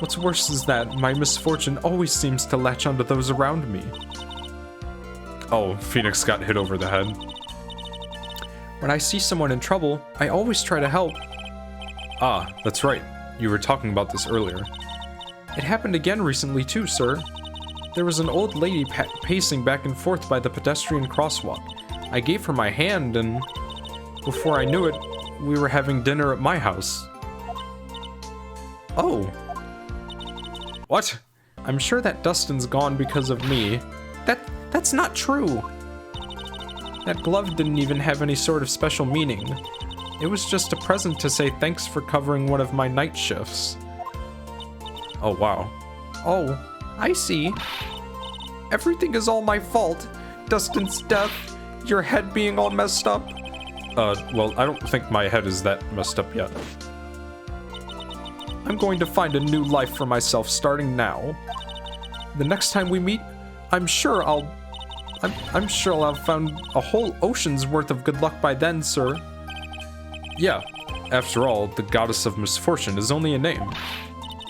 What's worse is that my misfortune always seems to latch onto those around me. Oh, Phoenix got hit over the head. When I see someone in trouble, I always try to help. Ah, that's right. You were talking about this earlier. It happened again recently too, sir. There was an old lady pacing back and forth by the pedestrian crosswalk. I gave her my hand and, before I knew it, we were having dinner at my house. Oh. What? I'm sure that Dustin's gone because of me. That's not true. That glove didn't even have any sort of special meaning. It was just a present to say thanks for covering one of my night shifts. Oh, wow. Oh, I see. Everything is all my fault. Dustin's death, your head being all messed up. Well, I don't think my head is that messed up yet. I'm going to find a new life for myself starting now. The next time we meet, I'm sure I'll have found a whole ocean's worth of good luck by then, sir. Yeah, after all, the goddess of misfortune is only a name.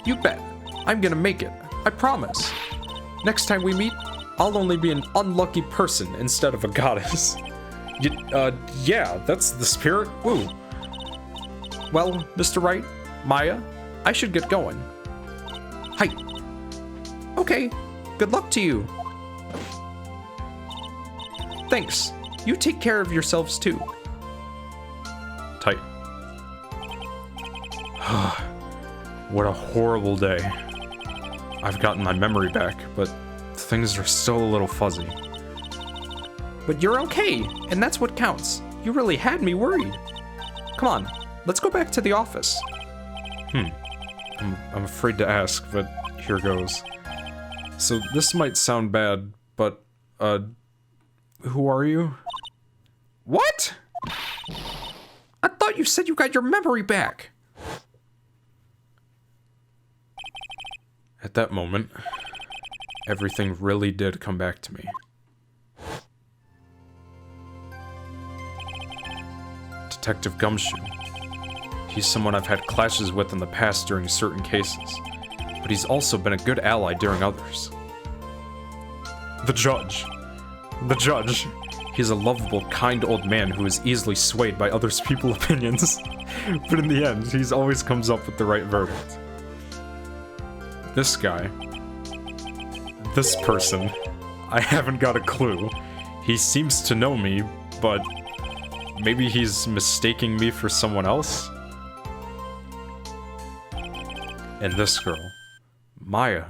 You bet. I'm gonna make it. I promise. Next time we meet, I'll only be an unlucky person instead of a goddess. Yeah, that's the spirit. Woo. Well, Mr. Wright, Maya, I should get going. Hi. Okay, good luck to you. Thanks. You take care of yourselves too. Tight. What a horrible day. I've gotten my memory back, but things are still a little fuzzy. But you're okay, and that's what counts. You really had me worried. Come on, let's go back to the office. I'm afraid to ask, but here goes. So this might sound bad, but, who are you? What? I thought you said you got your memory back. At that moment, everything really did come back to me. Detective Gumshoe. He's someone I've had clashes with in the past during certain cases, but he's also been a good ally during others. The judge. He's a lovable, kind old man who is easily swayed by others' people's opinions, but in the end, he's always comes up with the right verdict. This guy. This person. I haven't got a clue. He seems to know me, but maybe he's mistaking me for someone else? And this girl. Maya.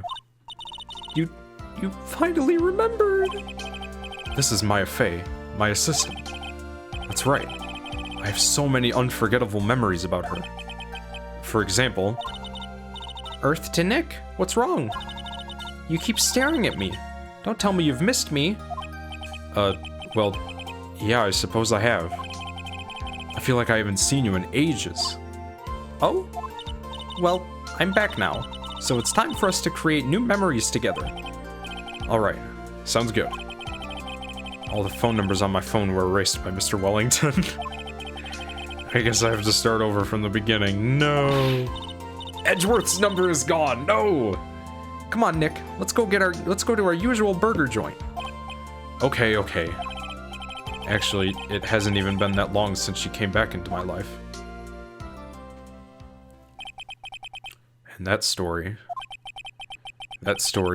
You finally remembered. This is Maya Fey, my assistant. That's right. I have so many unforgettable memories about her. For example... Earth to Nick, what's wrong? You keep staring at me. Don't tell me you've missed me. Well, yeah, I suppose I have. I feel like I haven't seen you in ages. Oh? Well, I'm back now, so it's time for us to create new memories together. Alright, sounds good. All the phone numbers on my phone were erased by Mr. Wellington. I guess I have to start over from the beginning. No. Edgeworth's number is gone. No. Come on, Nick. Let's go to our usual burger joint. Okay. Actually, it hasn't even been that long since she came back into my life. And that story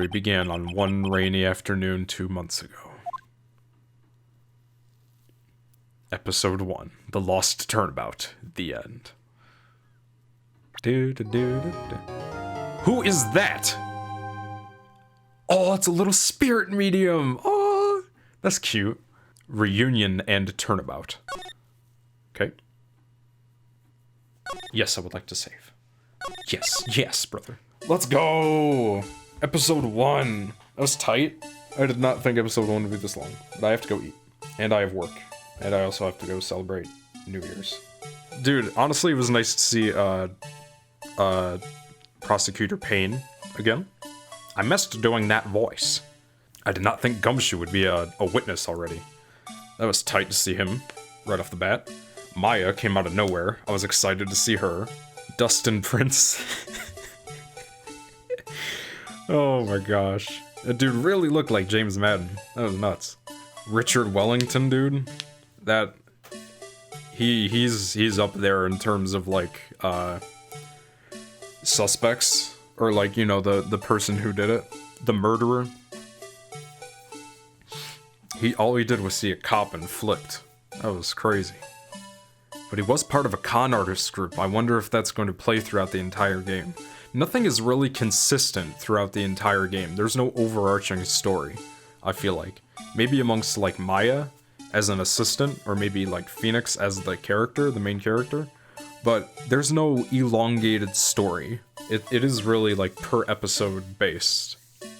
began on one rainy afternoon 2 months ago. Episode 1, The Lost Turnabout, the end. Who is that? Oh, it's a little spirit medium. Oh, that's cute. Reunion and turnabout. Okay. Yes, I would like to save. Yes, brother. Let's go! Episode 1. That was tight. I did not think episode 1 would be this long. But I have to go eat. And I have work. And I also have to go celebrate New Year's. Dude, honestly, it was nice to see, Prosecutor Payne again. I missed doing that voice. I did not think Gumshoe would be a witness already. That was tight to see him right off the bat. Maya came out of nowhere. I was excited to see her. Dustin Prince. Oh my gosh. That dude really looked like James Madden. That was nuts. Richard Wellington, dude. That... He's up there in terms of, like, suspects. Or, like, you know, the person who did it. The murderer. All he did was see a cop and flipped. That was crazy. But he was part of a con artist group. I wonder if that's going to play throughout the entire game. Nothing is really consistent throughout the entire game. There's no overarching story, I feel like. Maybe amongst, like, Maya as an assistant, or maybe, like, Phoenix as the character, the main character. But there's no elongated story. It is really, like, per episode based.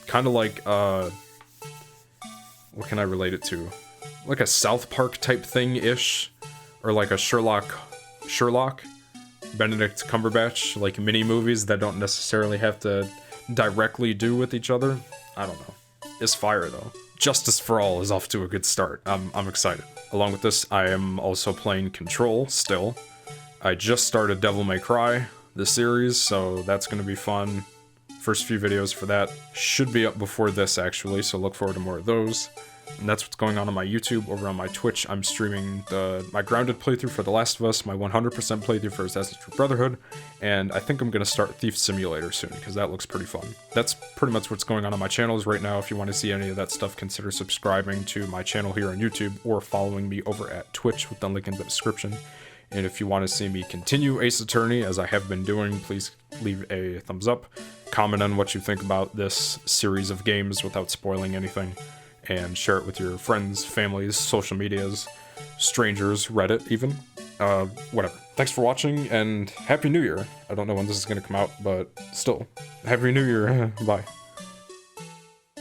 Kind of like, what can I relate it to? Like a South Park type thing-ish? Or like a Sherlock, Benedict Cumberbatch, like mini-movies that don't necessarily have to directly do with each other? I don't know. It's fire, though. Justice for All is off to a good start. I'm excited. Along with this, I am also playing Control, still. I just started Devil May Cry, the series, so that's gonna be fun. First few videos for that should be up before this, actually, so look forward to more of those. And that's what's going on my YouTube. Over on my Twitch, I'm streaming my grounded playthrough for The Last of Us, my 100% playthrough for Assassin's Creed Brotherhood, and I think I'm going to start Thief Simulator soon, because that looks pretty fun. That's pretty much what's going on my channels right now. If you want to see any of that stuff, consider subscribing to my channel here on YouTube, or following me over at Twitch with the link in the description. And if you want to see me continue Ace Attorney, as I have been doing, please leave a thumbs up. Comment on what you think about this series of games without spoiling anything. And share it with your friends, families, social medias, strangers, Reddit even. Whatever. Thanks for watching, and Happy New Year. I don't know when this is going to come out, but still. Happy New Year. Bye.